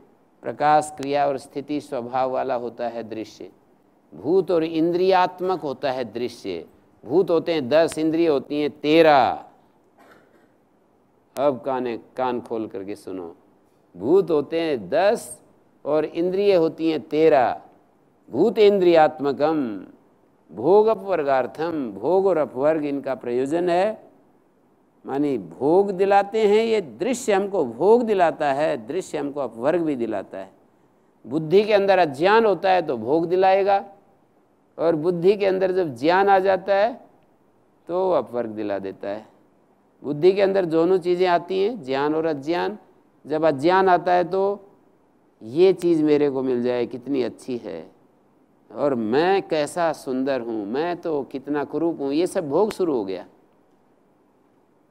प्रकाश क्रिया और स्थिति स्वभाव वाला होता है दृश्य। भूत और इंद्रियात्मक होता है दृश्य। भूत होते हैं 10, इंद्रिय होती हैं 13। अब कान खोल करके सुनो। भूत होते हैं 10 और इंद्रिय होती हैं 13। भूत इंद्रियात्मकम भोग अपवर्गार्थम, भोग और अपवर्ग इनका प्रयोजन है, मानी भोग दिलाते हैं। ये दृश्य हमको भोग दिलाता है, दृश्य हमको अपवर्ग भी दिलाता है। बुद्धि के अंदर अज्ञान होता है तो भोग दिलाएगा, और बुद्धि के अंदर जब ज्ञान आ जाता है तो अपवर्ग दिला देता है। बुद्धि के अंदर दोनों चीज़ें आती हैं, ज्ञान और अज्ञान। जब अज्ञान आता है तो ये चीज़ मेरे को मिल जाए कितनी अच्छी है, और मैं कैसा सुंदर हूँ, मैं तो कितना कुरूप हूँ, ये सब भोग शुरू हो गया।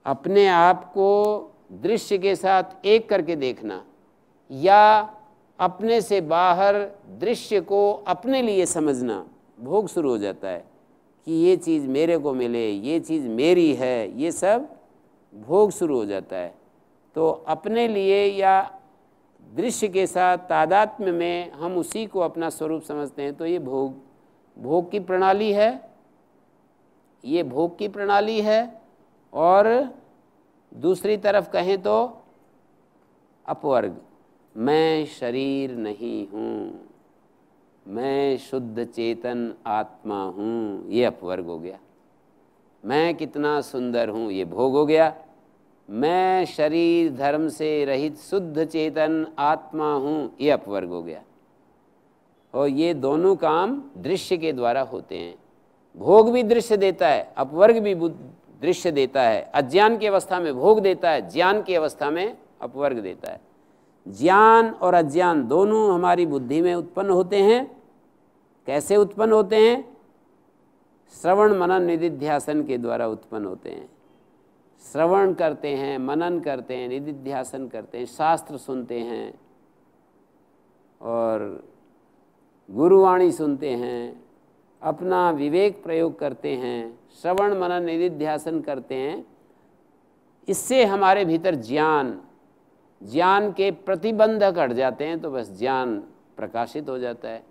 अपने आप को दृश्य के साथ एक करके देखना या अपने से बाहर दृश्य को अपने लिए समझना, भोग शुरू हो जाता है कि ये चीज़ मेरे को मिले, ये चीज़ मेरी है, ये सब भोग शुरू हो जाता है। तो अपने लिए या दृश्य के साथ तादात्म्य में हम उसी को अपना स्वरूप समझते हैं। तो ये भोग की प्रणाली है, ये भोग की प्रणाली है। और दूसरी तरफ कहें तो अपवर्ग, मैं शरीर नहीं हूँ, मैं शुद्ध चेतन आत्मा हूँ, ये अपवर्ग हो गया। मैं कितना सुंदर हूँ, ये भोग हो गया। मैं शरीर धर्म से रहित शुद्ध चेतन आत्मा हूँ, ये अपवर्ग हो गया। और ये दोनों काम दृश्य के द्वारा होते हैं। भोग भी दृश्य देता है, अपवर्ग भी दृश्य देता है। अज्ञान की अवस्था में भोग देता है, ज्ञान की अवस्था में अपवर्ग देता है। ज्ञान और अज्ञान दोनों हमारी बुद्धि में उत्पन्न होते हैं। कैसे उत्पन्न होते हैं? श्रवण मनन निधिध्यासन के द्वारा उत्पन्न होते हैं। श्रवण करते हैं, मनन करते हैं, निधिध्यासन करते हैं, शास्त्र सुनते हैं और गुरुवाणी सुनते हैं, अपना विवेक प्रयोग करते हैं, श्रवण मनन निधिध्यासन करते हैं। इससे हमारे भीतर ज्ञान के प्रतिबंधक हट जाते हैं, तो बस ज्ञान प्रकाशित हो जाता है।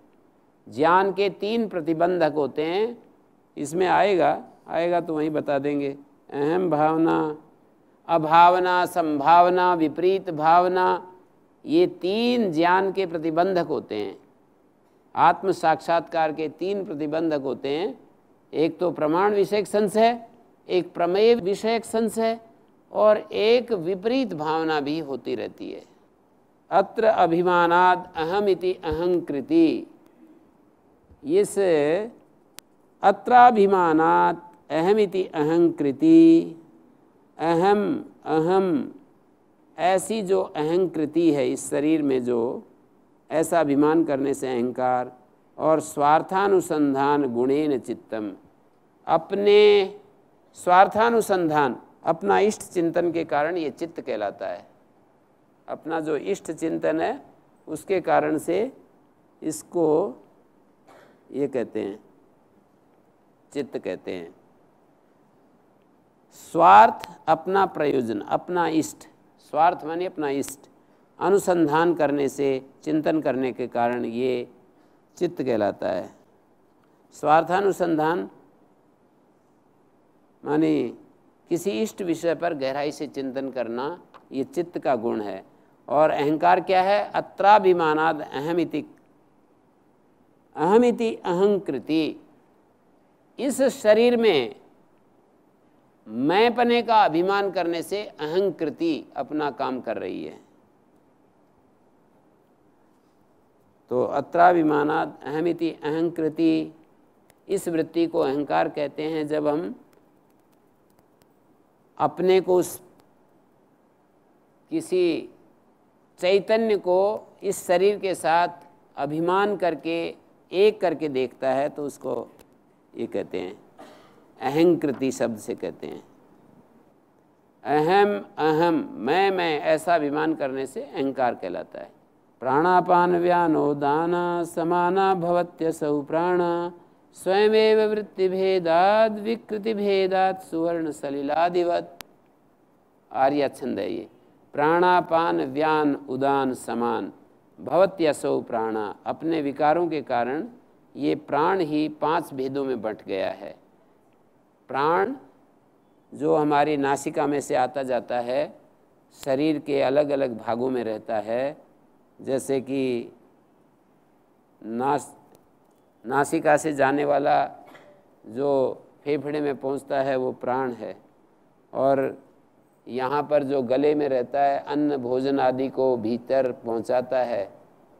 ज्ञान के 3 प्रतिबंधक होते हैं, इसमें आएगा तो वहीं बता देंगे। अहम भावना, अभावना, संभावना, विपरीत भावना, ये 3 ज्ञान के प्रतिबंधक होते हैं। आत्म साक्षात्कार के 3 प्रतिबंधक होते हैं। एक तो प्रमाण विषयक संशय, एक प्रमेय विषयक संशय, और एक विपरीत भावना भी होती रहती है। अत्र अभिमानाद अहमिति अहंकृति, इस अत्राभिमानात अहमिति अहंकृति, अहम अहम ऐसी जो अहंकृति है इस शरीर में, जो ऐसा अभिमान करने से अहंकार, और स्वार्थानुसंधान गुणेन चित्तम, अपने स्वार्थानुसंधान, अपना इष्ट चिंतन के कारण ये चित्त कहलाता है। अपना जो इष्ट चिंतन है उसके कारण से इसको ये कहते हैं, चित्त कहते हैं। स्वार्थ अपना प्रयोजन, अपना इष्ट, स्वार्थ माने अपना इष्ट, अनुसंधान करने से, चिंतन करने के कारण ये चित्त कहलाता है। स्वार्थानुसंधान माने किसी इष्ट विषय पर गहराई से चिंतन करना, ये चित्त का गुण है। और अहंकार क्या है? अत्राभिमानाद अहमिति अहंकृति, इस शरीर में मैंपने का अभिमान करने से अहंकृति अपना काम कर रही है। तो अत्राभिमानाद अहमिति अहंकृति, इस वृत्ति को अहंकार कहते हैं। जब हम अपने को किसी चैतन्य को इस शरीर के साथ अभिमान करके एक करके देखता है तो उसको ये कहते हैं, अहंकृति शब्द से कहते हैं। अहम अहम, मैं ऐसा अभिमान करने से अहंकार कहलाता है। प्राणापान व्यानो दाना समाना भवत्यसौ प्राण स्वयमेव वृत्ति भेदाद विकृति भेदात सुवर्ण सलिलादिवत। आर्य छंद है ये। प्राणापान व्यान उदान समान भवत्यसौ प्राणा, अपने विकारों के कारण ये प्राण ही 5 भेदों में बंट गया है। प्राण जो हमारी नासिका में से आता जाता है, शरीर के अलग अलग भागों में रहता है। जैसे कि नासिका से जाने वाला जो फेफड़े में पहुंचता है वो प्राण है, और यहाँ पर जो गले में रहता है, अन्न भोजन आदि को भीतर पहुँचाता है,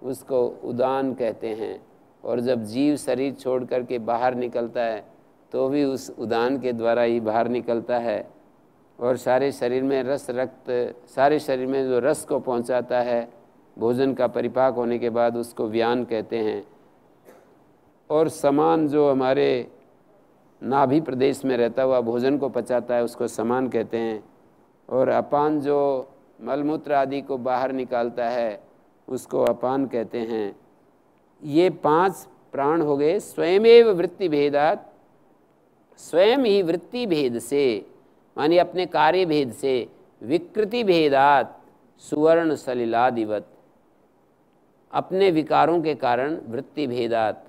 उसको उदान कहते हैं। और जब जीव शरीर छोड़ कर के बाहर निकलता है तो भी उस उदान के द्वारा ही बाहर निकलता है। और सारे शरीर में रस, रक्त, सारे शरीर में जो रस को पहुँचाता है, भोजन का परिपाक होने के बाद उसको व्यान कहते हैं। और समान जो हमारे नाभि प्रदेश में रहता हुआ भोजन को पचाता है उसको समान कहते हैं। और अपान जो मलमूत्र आदि को बाहर निकालता है उसको अपान कहते हैं। ये 5 प्राण हो गए। स्वयमेव वृत्ति भेदात, स्वयं ही वृत्ति भेद से मानी अपने कार्य भेद से, विकृति भेदात सुवर्ण सलिलादिवत, अपने विकारों के कारण वृत्ति भेदात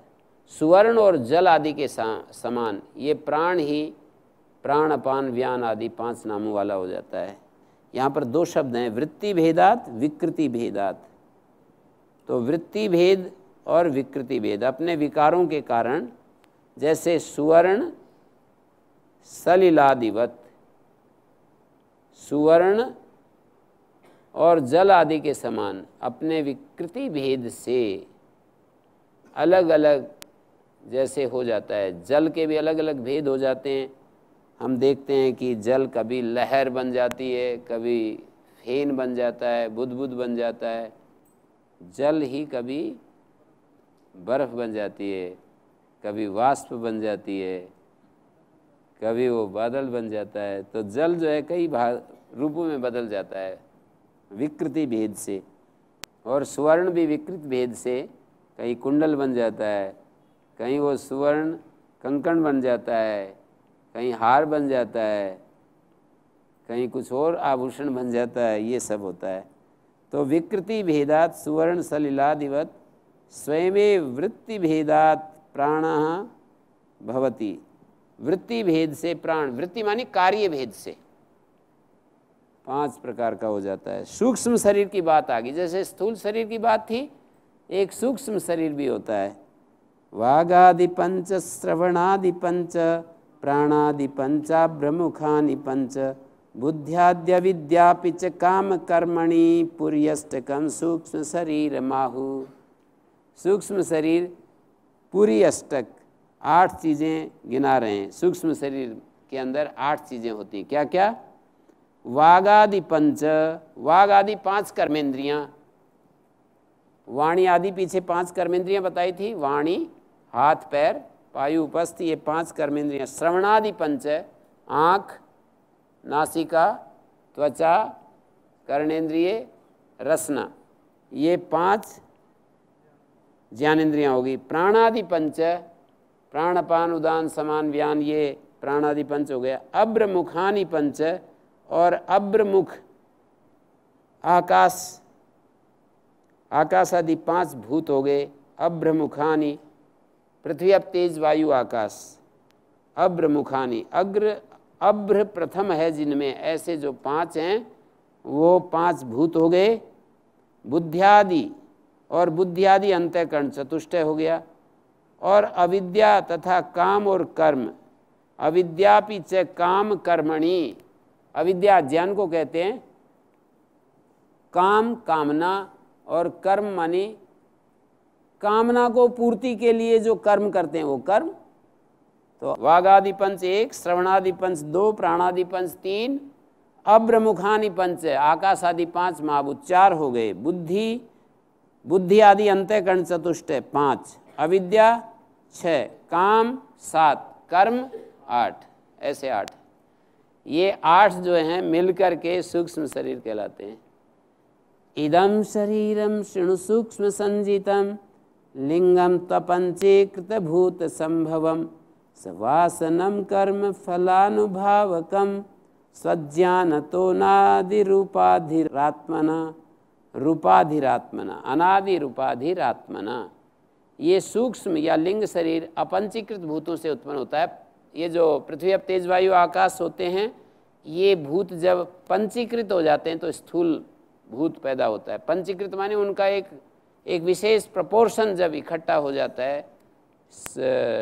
सुवर्ण और जल आदि के समान ये प्राण ही प्राण अपान व्यान आदि 5 नामों वाला हो जाता है। यहाँ पर 2 शब्द हैं, वृत्ति भेदात विकृति भेदात। तो वृत्ति भेद और विकृति भेद अपने विकारों के कारण, जैसे सुवर्ण सलिलादिवत, सुवर्ण और जल आदि के समान अपने विकृति भेद से अलग अलग जैसे हो जाता है। जल के भी अलग अलग भेद हो जाते हैं। हम देखते हैं कि जल कभी लहर बन जाती है, कभी फेन बन जाता है, बुदबुद बन जाता है। जल ही कभी बर्फ़ बन जाती है, कभी वाष्प बन जाती है, कभी वो बादल बन जाता है। तो जल जो है कई रूपों में बदल जाता है विकृति भेद से। और सुवर्ण भी विकृत भेद से कहीं कुंडल बन जाता है, कहीं वो सुवर्ण कंकण बन जाता है, कहीं हार बन जाता है, कहीं कुछ और आभूषण बन जाता है। ये सब होता है। तो विकृति भेदात सुवर्ण सलिलादिवत स्वयमेव वृत्ति भेदात प्राणः भवति। वृत्ति भेद से प्राण, वृत्ति मानी कार्य भेद से, 5 प्रकार का हो जाता है। सूक्ष्म शरीर की बात आ गई, जैसे स्थूल शरीर की बात थी, एक सूक्ष्म शरीर भी होता है। वागादि पंच, श्रवणादि पंच, प्राणादि पंचाब्रमुखानि पंच, बुद्ध्याद्य विद्यापि च काम कर्मणि पुर्यष्टकम सूक्ष्म शरीर माहु। सूक्ष्म शरीर पूरी अष्टक 8 चीज़ें गिना रहे हैं। सूक्ष्म शरीर के अंदर 8 चीज़ें होती हैं। क्या क्या? वागादि पंच, वाग आदि 5 कर्मेंद्रियाँ, वाणी आदि पीछे 5 कर्मेंद्रियाँ बताई थी, वाणी, हाथ पैर, पायु उपस्थ, ये 5 कर्मेंद्रियाँ। श्रवणादि पंच, आँख, नासिका, त्वचा, कर्णेंद्रिय, रसना, ये 5 ज्ञानेंद्रियाँ होगी। प्राणादि पंच, प्राणपान उदान समान व्यान, ये प्राणादि पंच हो गया। अब्रमुखानि पंच, और अब्रमुख आकाश, आकाश आदि 5 भूत हो गए। अब्रमुखानि पृथ्वी अप तेज वायु आकाश। अब्रमुखानि अब्र प्रथम है जिनमें, ऐसे जो 5 हैं वो 5 भूत हो गए। बुद्ध्यादि, और बुद्धियादि अंतःकरण चतुष्टय हो गया। और अविद्या तथा काम और कर्म, अविद्यापि च काम कर्मणि, अविद्या अज्ञान को कहते हैं, काम कामना, और कर्म माने कामना को पूर्ति के लिए जो कर्म करते हैं वो कर्म। तो वागादि पंच 1, श्रवणादि पंच 2, प्राणादि पंच 3, अब्रमुखानि पंच, आकाश आदि 5, महाभूत 4 हो गए। बुद्धि आदि अंतःकरण चतुष्टय 5, अविद्या 6, काम 7, कर्म 8, ऐसे 8। ये 8 जो हैं मिलकर के सूक्ष्म शरीर कहलाते हैं। इदं शरीरम शृणु सूक्ष्म संजितम लिंगम त्वपंचीकृत भूत संभवम सवासनम कर्म फलानुभावकम स्वज्ञानतो नादिरूपाधिरात्मना रूपाधिरात्मना अनादि रूपाधिरात्मना। ये सूक्ष्म या लिंग शरीर अपंचीकृत भूतों से उत्पन्न होता है। ये जो पृथ्वी अब तेज वायु आकाश होते हैं, ये भूत जब पंचीकृत हो जाते हैं तो स्थूल भूत पैदा होता है। पंचीकृत माने उनका एक विशेष प्रपोर्शन जब इकट्ठा हो जाता है,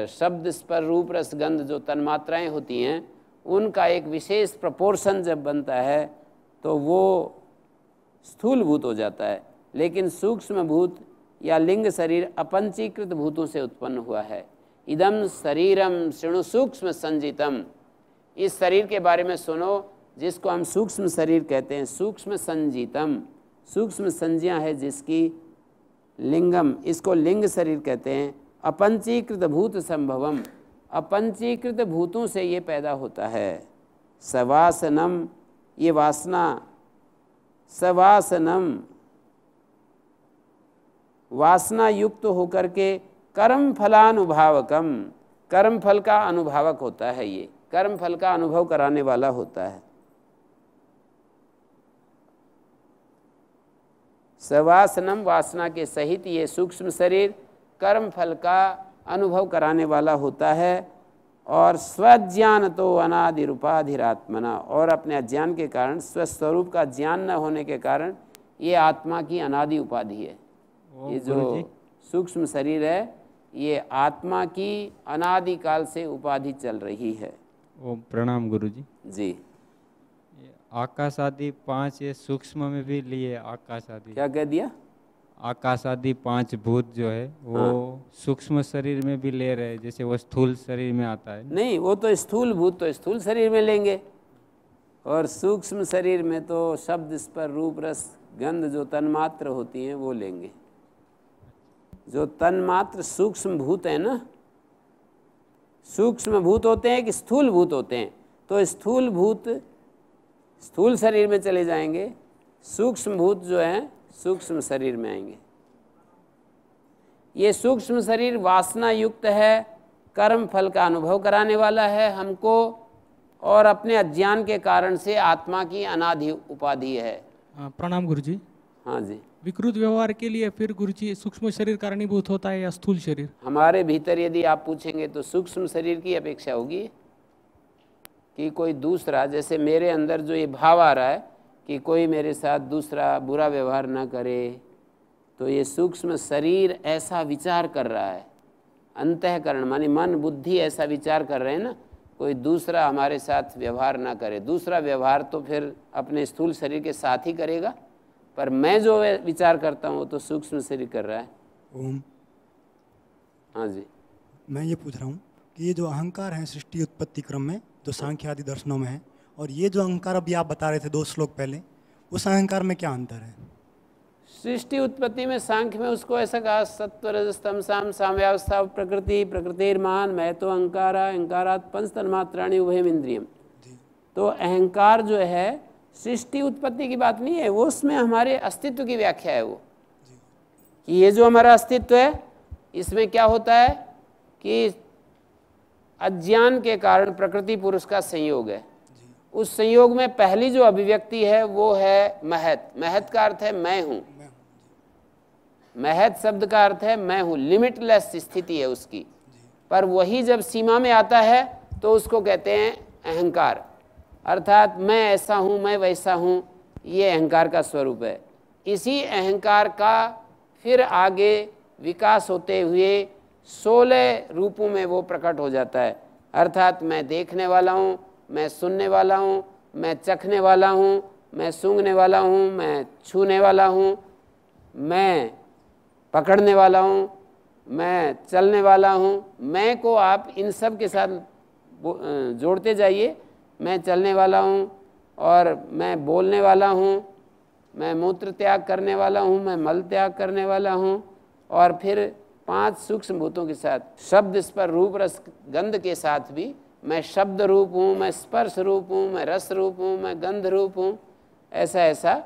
शब्द स्पर्श रूप रस गंध जो तन्मात्राएं होती हैं उनका एक विशेष प्रपोर्शन जब बनता है तो वो स्थूल भूत हो जाता है। लेकिन सूक्ष्म भूत या लिंग शरीर अपंचीकृत भूतों से उत्पन्न हुआ है। इदम शरीरम शृणु सूक्ष्म संजितम, इस शरीर के बारे में सुनो जिसको हम सूक्ष्म शरीर कहते हैं। सूक्ष्म संजितम, सूक्ष्म संज्ञा है जिसकी, लिंगम, इसको लिंग शरीर कहते हैं। अपंचीकृत भूत संभवम, अपंचीकृत भूतों से ये पैदा होता है। सवासनम, ये वासना, सवासनम वासना युक्त होकर के कर्म फलानुभावकम, कर्म फल का अनुभावक होता है। ये कर्म फल का अनुभव कराने वाला होता है। सवासनम, वासना के सहित ये सूक्ष्म शरीर कर्म फल का अनुभव कराने वाला होता है। और स्वज्ञान तो अनादि रूपाधिरात्मना, और अपने अज्ञान के कारण, स्वस्वरूप का ज्ञान न होने के कारण ये आत्मा की अनादि उपाधि है। ये जो सूक्ष्म शरीर है ये आत्मा की अनादि काल से उपाधि चल रही है। ओम प्रणाम गुरुजी। जी, आकाश आदि 5 ये सूक्ष्म में भी लिए। आकाश आदि क्या कह दिया? आकाश आदि 5 भूत जो है वो सूक्ष्म शरीर में भी ले रहे, जैसे वो स्थूल शरीर में आता है। नहीं, वो तो स्थूल भूत तो स्थूल शरीर में लेंगे, और सूक्ष्म शरीर में तो शब्द स्पर्श रूप रस गंध जो तन्मात्र होती हैं वो लेंगे। जो तन्मात्र सूक्ष्म भूत है ना, सूक्ष्म भूत होते हैं कि स्थूल भूत होते हैं, तो स्थूल भूत स्थूल शरीर में चले जाएंगे, सूक्ष्म भूत जो हैं सूक्ष्म शरीर में आएंगे। ये सूक्ष्म शरीर वासना युक्त है, कर्म फल का अनुभव कराने वाला है हमको, और अपने अज्ञान के कारण से आत्मा की अनादि उपाधि है। प्रणाम गुरुजी। हाँ जी। विकृत व्यवहार के लिए फिर गुरुजी सूक्ष्म शरीर कारणीभूत होता है या स्थूल शरीर? हमारे भीतर यदि आप पूछेंगे तो सूक्ष्म शरीर की अपेक्षा होगी कि कोई दूसरा, जैसे मेरे अंदर जो ये भाव आ रहा है कि कोई मेरे साथ दूसरा बुरा व्यवहार ना करे, तो ये सूक्ष्म शरीर ऐसा विचार कर रहा है, अंतःकरण मानी मन बुद्धि ऐसा विचार कर रहे हैं ना, कोई दूसरा हमारे साथ व्यवहार ना करे। दूसरा व्यवहार तो फिर अपने स्थूल शरीर के साथ ही करेगा, पर मैं जो विचार करता हूँ वो तो सूक्ष्म शरीर कर रहा है। ओम। हाँ जी, मैं ये पूछ रहा हूँ कि ये जो अहंकार है सृष्टि उत्पत्ति क्रम में जो सांख्य आदि दर्शनों में है, और ये जो अहंकार अभी आप बता रहे थे 2 श्लोक पहले, उस अहंकार में क्या अंतर है? सृष्टि उत्पत्ति में सांख्य में उसको ऐसा कहा सत्व रजस तम साम साम्यावस्था प्रकृति प्रकृतिर्मान मैं तो अहंकारा अहंकारात् पंच तन्मात्राणि उभयम इंद्रियम। तो अहंकार जो है सृष्टि उत्पत्ति की बात नहीं है, वो उसमें हमारे अस्तित्व की व्याख्या है। वो कि ये जो हमारा अस्तित्व है इसमें क्या होता है कि अज्ञान के कारण प्रकृति पुरुष का संयोग है। उस संयोग में पहली जो अभिव्यक्ति है वो है महत। महत का अर्थ है मैं हूँ। महत शब्द का अर्थ है मैं हूँ, लिमिटलेस स्थिति है उसकी। पर वही जब सीमा में आता है तो उसको कहते हैं अहंकार, अर्थात मैं ऐसा हूँ मैं वैसा हूँ, ये अहंकार का स्वरूप है। इसी अहंकार का फिर आगे विकास होते हुए 16 रूपों में वो प्रकट हो जाता है, अर्थात मैं देखने वाला हूँ, मैं सुनने वाला हूँ, मैं चखने वाला हूँ, मैं सूंघने वाला हूँ, मैं छूने वाला हूँ, मैं पकड़ने वाला हूँ, मैं चलने वाला हूँ। मैं को आप इन सब के साथ जोड़ते जाइए। मैं चलने वाला हूँ और मैं बोलने वाला हूँ, मैं मूत्र त्याग करने वाला हूँ, मैं मल त्याग करने वाला हूँ, और फिर 5 सूक्ष्म भूतों के साथ शब्द स्पर्श रूप रस गंध के साथ भी मैं शब्द रूप हूँ, मैं स्पर्श रूप हूँ, मैं रस रूप हूँ, मैं गंध रूप हूँ। ऐसा ऐसा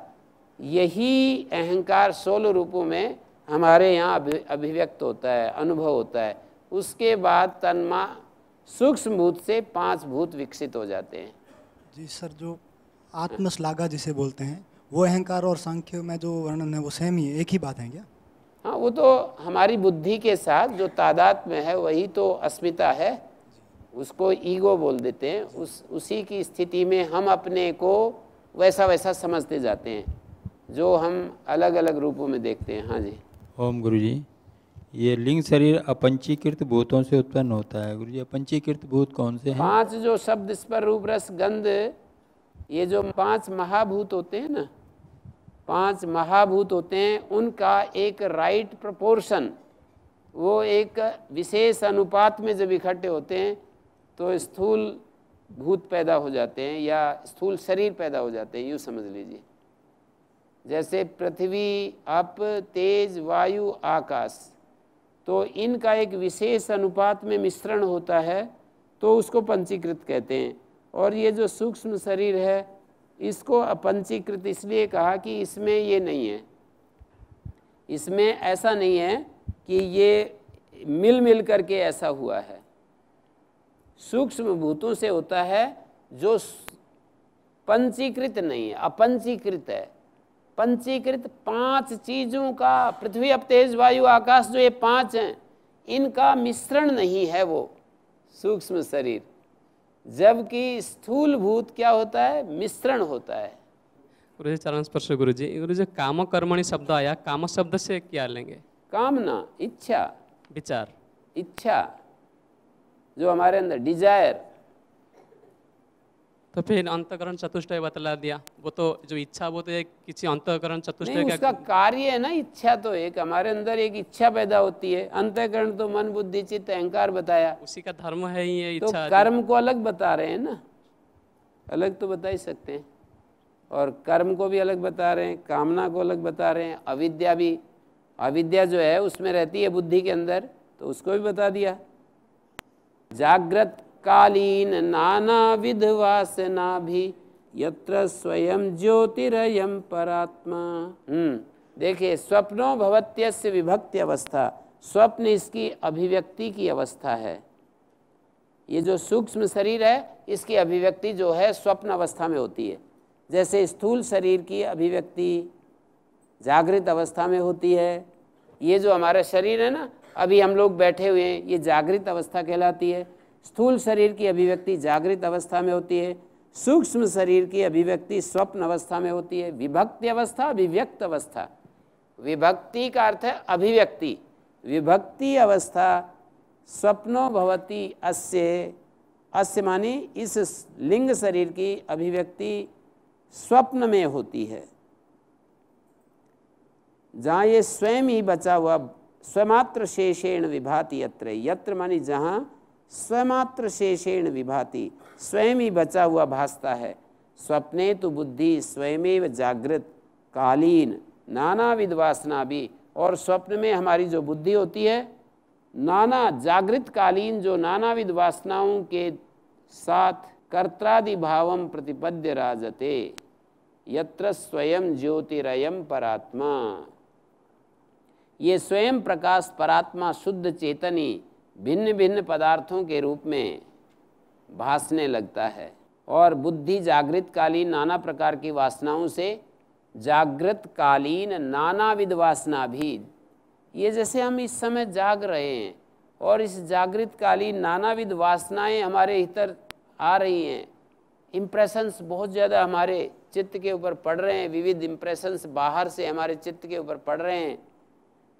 यही अहंकार 16 रूपों में हमारे यहाँ अभिव्यक्त होता है, अनुभव होता है। उसके बाद तन्मा सूक्ष्म भूत से 5 भूत विकसित हो जाते हैं। जी सर, जो आत्मश्लाघा जिसे बोलते हैं वो अहंकार और सांख्य में जो वर्णन है वो सेम ही है, एक ही बात है क्या? हाँ, वो तो हमारी बुद्धि के साथ जो तादाद में है वही तो अस्मिता है, उसको ईगो बोल देते हैं। उसी की स्थिति में हम अपने को वैसा वैसा समझते जाते हैं जो हम अलग अलग रूपों में देखते हैं। हाँ जी। ओम गुरुजी, ये लिंग शरीर अपंचीकृत भूतों से उत्पन्न होता है। गुरुजी, अपंचीकृत भूत कौन से हैं? 5 जो शब्द स्पर्श रूप रस गंध, ये जो 5 महाभूत होते हैं ना, 5 महाभूत होते हैं, उनका एक राइट प्रोपोर्शन, वो एक विशेष अनुपात में जब इकट्ठे होते हैं तो स्थूल भूत पैदा हो जाते हैं या स्थूल शरीर पैदा हो जाते हैं, यूँ समझ लीजिए। जैसे पृथ्वी, अप, तेज, वायु, आकाश, तो इनका एक विशेष अनुपात में मिश्रण होता है तो उसको पंचीकृत कहते हैं। और ये जो सूक्ष्म शरीर है इसको अपंचीकृत इसलिए कहा कि इसमें ये नहीं है, इसमें ऐसा नहीं है कि ये मिल करके ऐसा हुआ है। सूक्ष्म भूतों से होता है जो पंचीकृत नहीं है, अपंचीकृत है। पंचीकृत 5 चीज़ों का, पृथ्वी अप तेज वायु आकाश, जो ये 5 हैं, इनका मिश्रण नहीं है वो सूक्ष्म शरीर। जबकि स्थूल भूत क्या होता है, मिश्रण होता है। गुरुजी चरण स्पर्श। गुरुजी काम कर्मणि शब्द आया, काम शब्द से क्या लेंगे? कामना, इच्छा, विचार, इच्छा जो हमारे अंदर डिजायर। तो फिर अंतःकरण चतुष्टय बतला दिया, वो तो जो इच्छा वो तो एक किसी अंतःकरण चतुष्टय नहीं, उसका कार्य है ना इच्छा। तो एक हमारे अंदर एक इच्छा पैदा होती है। अंतःकरण तो मन बुद्धि चित्त अहंकार बताया, उसी का धर्म है ये तो इच्छा। कर्म को अलग बता रहे हैं ना, अलग तो बता ही सकते हैं। और कर्म को भी अलग बता रहे हैं, कामना को अलग बता रहे हैं। अविद्या भी, अविद्या जो है उसमें रहती है बुद्धि के अंदर, तो उसको भी बता दिया। जागृत कालीन नाना विध वासना भी यत्र स्वयं ज्योतिरयं परात्मा। देखिए, स्वप्नो भवत्यस्य विभक्ति अवस्था, स्वप्न इसकी अभिव्यक्ति की अवस्था है। ये जो सूक्ष्म शरीर है इसकी अभिव्यक्ति जो है स्वप्न अवस्था में होती है। जैसे स्थूल शरीर की अभिव्यक्ति जागृत अवस्था में होती है। ये जो हमारा शरीर है ना, अभी हम लोग बैठे हुए हैं, ये जागृत अवस्था कहलाती है। स्थूल शरीर की अभिव्यक्ति जागृत अवस्था में होती है। सूक्ष्म शरीर की अभिव्यक्ति स्वप्न अवस्था में होती है। विभक्ति अवस्था, विव्यक्त अवस्था। विभक्ति का अर्थ है अभिव्यक्ति, विभक्ति अवस्था स्वप्नो भवति अस्य, अस्य मानी इस लिंग शरीर की अभिव्यक्ति स्वप्न में होती है, जहाँ ये स्वयं ही बचा हुआ स्वमात्र शेषेण विभाति यत्र, यत्र मानी जहाँ स्वमात्र शेषेण विभाति, स्वयं ही बचा हुआ भासता है। स्वप्ने तो बुद्धि स्वयमेव जागृत कालीन नानाविध वासना भी, और स्वप्न में हमारी जो बुद्धि होती है नाना जागृत कालीन जो नानाविध वासनाओं के साथ कर्त्रादि भावम प्रतिपद्य राजते, यत्र स्वयं ज्योतिरयम परात्मा, ये स्वयं प्रकाश परात्मा शुद्ध चेतनी भिन्न भिन्न पदार्थों के रूप में भासने लगता है। और बुद्धि जागृत कालीन नाना प्रकार की वासनाओं से जागृत कालीन नानाविध वासना भी, ये जैसे हम इस समय जाग रहे हैं और इस जागृत कालीन नानाविध वासनाएं हमारे भीतर आ रही हैं, इम्प्रेशंस बहुत ज़्यादा हमारे चित्त के ऊपर पड़ रहे हैं, विविध इम्प्रेशंस बाहर से हमारे चित्त के ऊपर पड़ रहे हैं।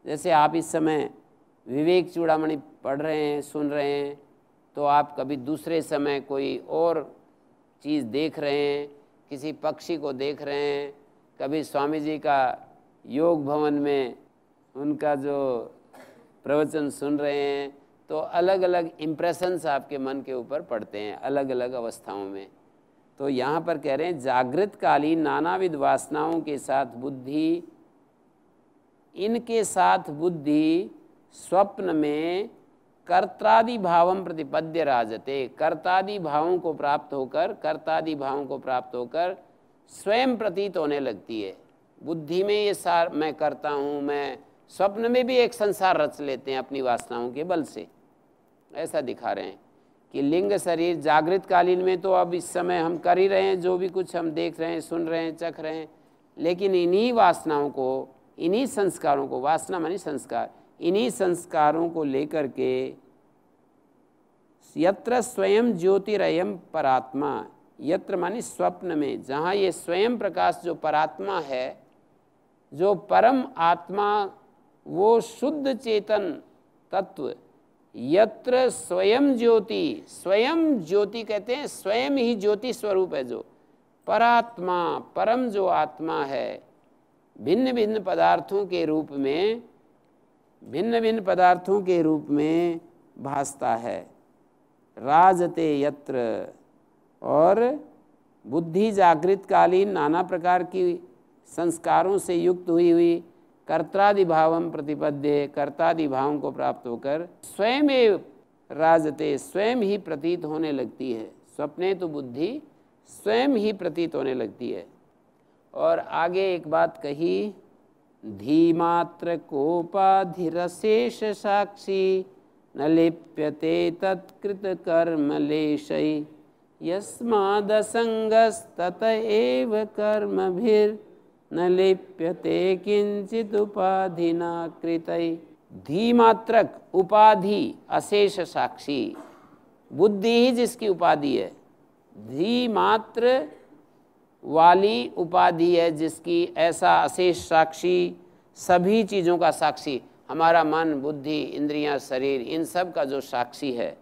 जैसे आप इस समय विवेक चूड़ामणि पढ़ रहे हैं, सुन रहे हैं, तो आप कभी दूसरे समय कोई और चीज़ देख रहे हैं, किसी पक्षी को देख रहे हैं, कभी स्वामी जी का योग भवन में उनका जो प्रवचन सुन रहे हैं, तो अलग अलग इम्प्रेशंस आपके मन के ऊपर पड़ते हैं अलग अलग अवस्थाओं में। तो यहाँ पर कह रहे हैं जागृत कालीन नानाविध वासनाओं के साथ बुद्धि, इनके साथ बुद्धि स्वप्न में कर्तादि भावम प्रतिपद्य राजते, कर्तादि भावों को प्राप्त होकर, कर्तादि भावों को प्राप्त होकर स्वयं प्रतीत होने लगती है। बुद्धि में ये सार मैं करता हूँ, मैं स्वप्न में भी एक संसार रच लेते हैं अपनी वासनाओं के बल से। ऐसा दिखा रहे हैं कि लिंग शरीर जागृत कालीन में तो अब इस समय हम कर ही रहे हैं, जो भी कुछ हम देख रहे हैं, सुन रहे हैं, चख रहे हैं, लेकिन इन्हीं वासनाओं को, इन्हीं संस्कारों को, वासना मानी संस्कार, इन्हीं संस्कारों को लेकर के यत्र स्वयं ज्योतिरयम परात्मा, यत्र मानी स्वप्न में, जहाँ ये स्वयं प्रकाश जो परात्मा है, जो परम आत्मा, वो शुद्ध चेतन तत्व, यत्र स्वयं ज्योति, स्वयं ज्योति कहते हैं, स्वयं ही ज्योति स्वरूप है, जो परात्मा, परम जो आत्मा है, भिन्न भिन्न पदार्थों के रूप में, भिन्न भिन्न पदार्थों के रूप में भासता है। राजते यत्र, और बुद्धि जागृत कालीन नाना प्रकार की संस्कारों से युक्त हुई कर्तादि भावम प्रतिपद्य, कर्तादि भावों को प्राप्त होकर स्वयं राजते, स्वयं ही प्रतीत होने लगती है। स्वप्ने तो बुद्धि स्वयं ही प्रतीत होने लगती है। और आगे एक बात कही, धीमात्र कोपाधिरशेष साक्षी न लिप्यते तत्कृत कर्म लेशै, यस्मादसंगस्तत एव कर्मभिर् न लिप्यते किंचित उपाधिना कृतै। धीमात्रक उपाधि अशेष साक्षी, बुद्धि ही जिसकी उपाधि है, धीमात्र वाली उपाधि है जिसकी, ऐसा अशेष साक्षी, सभी चीज़ों का साक्षी, हमारा मन, बुद्धि, इंद्रियां, शरीर, इन सब का जो साक्षी है,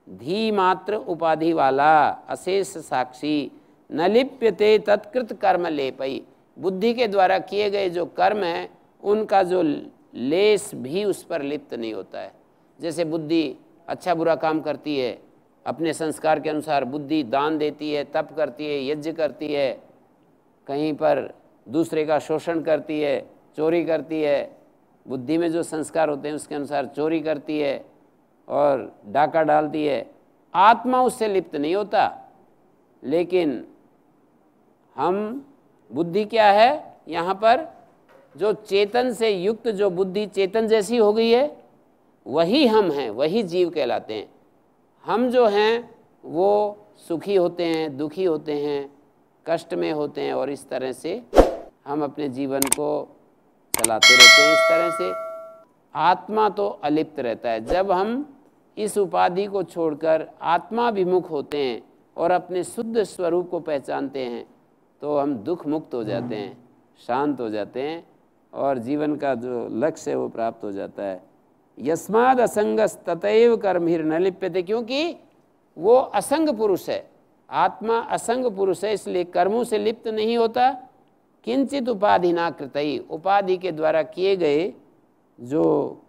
धीमात्र उपाधि वाला अशेष साक्षी, न लिप्यते तत्कृत कर्म लेपई, बुद्धि के द्वारा किए गए जो कर्म हैं उनका जो लेस भी उस पर लिप्त नहीं होता है। जैसे बुद्धि अच्छा बुरा काम करती है, अपने संस्कार के अनुसार बुद्धि दान देती है, तप करती है, यज्ञ करती है, कहीं पर दूसरे का शोषण करती है, चोरी करती है, बुद्धि में जो संस्कार होते हैं उसके अनुसार चोरी करती है और डाका डालती है। आत्मा उससे लिप्त नहीं होता, लेकिन हम, बुद्धि क्या है यहाँ पर, जो चेतन से युक्त, जो बुद्धि चेतन जैसी हो गई है, वही हम हैं, वही जीव कहलाते हैं। हम जो हैं वो सुखी होते हैं, दुखी होते हैं, कष्ट में होते हैं, और इस तरह से हम अपने जीवन को चलाते रहते हैं। इस तरह से आत्मा तो अलिप्त रहता है। जब हम इस उपाधि को छोड़कर आत्मा विमुख होते हैं और अपने शुद्ध स्वरूप को पहचानते हैं तो हम दुख मुक्त हो जाते हैं, शांत हो जाते हैं और जीवन का जो लक्ष्य है वो प्राप्त हो जाता है। यस्माद असंगस ततैव कर्महिर न लिप्यते, क्योंकि वो असंग पुरुष है, आत्मा असंग पुरुष है, इसलिए कर्मों से लिप्त नहीं होता। किंचित उपाधि ना कृतई, उपाधि के द्वारा किए गए जो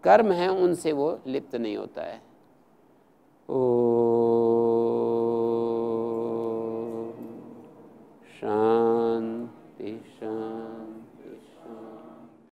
कर्म हैं उनसे वो लिप्त नहीं होता है। ओ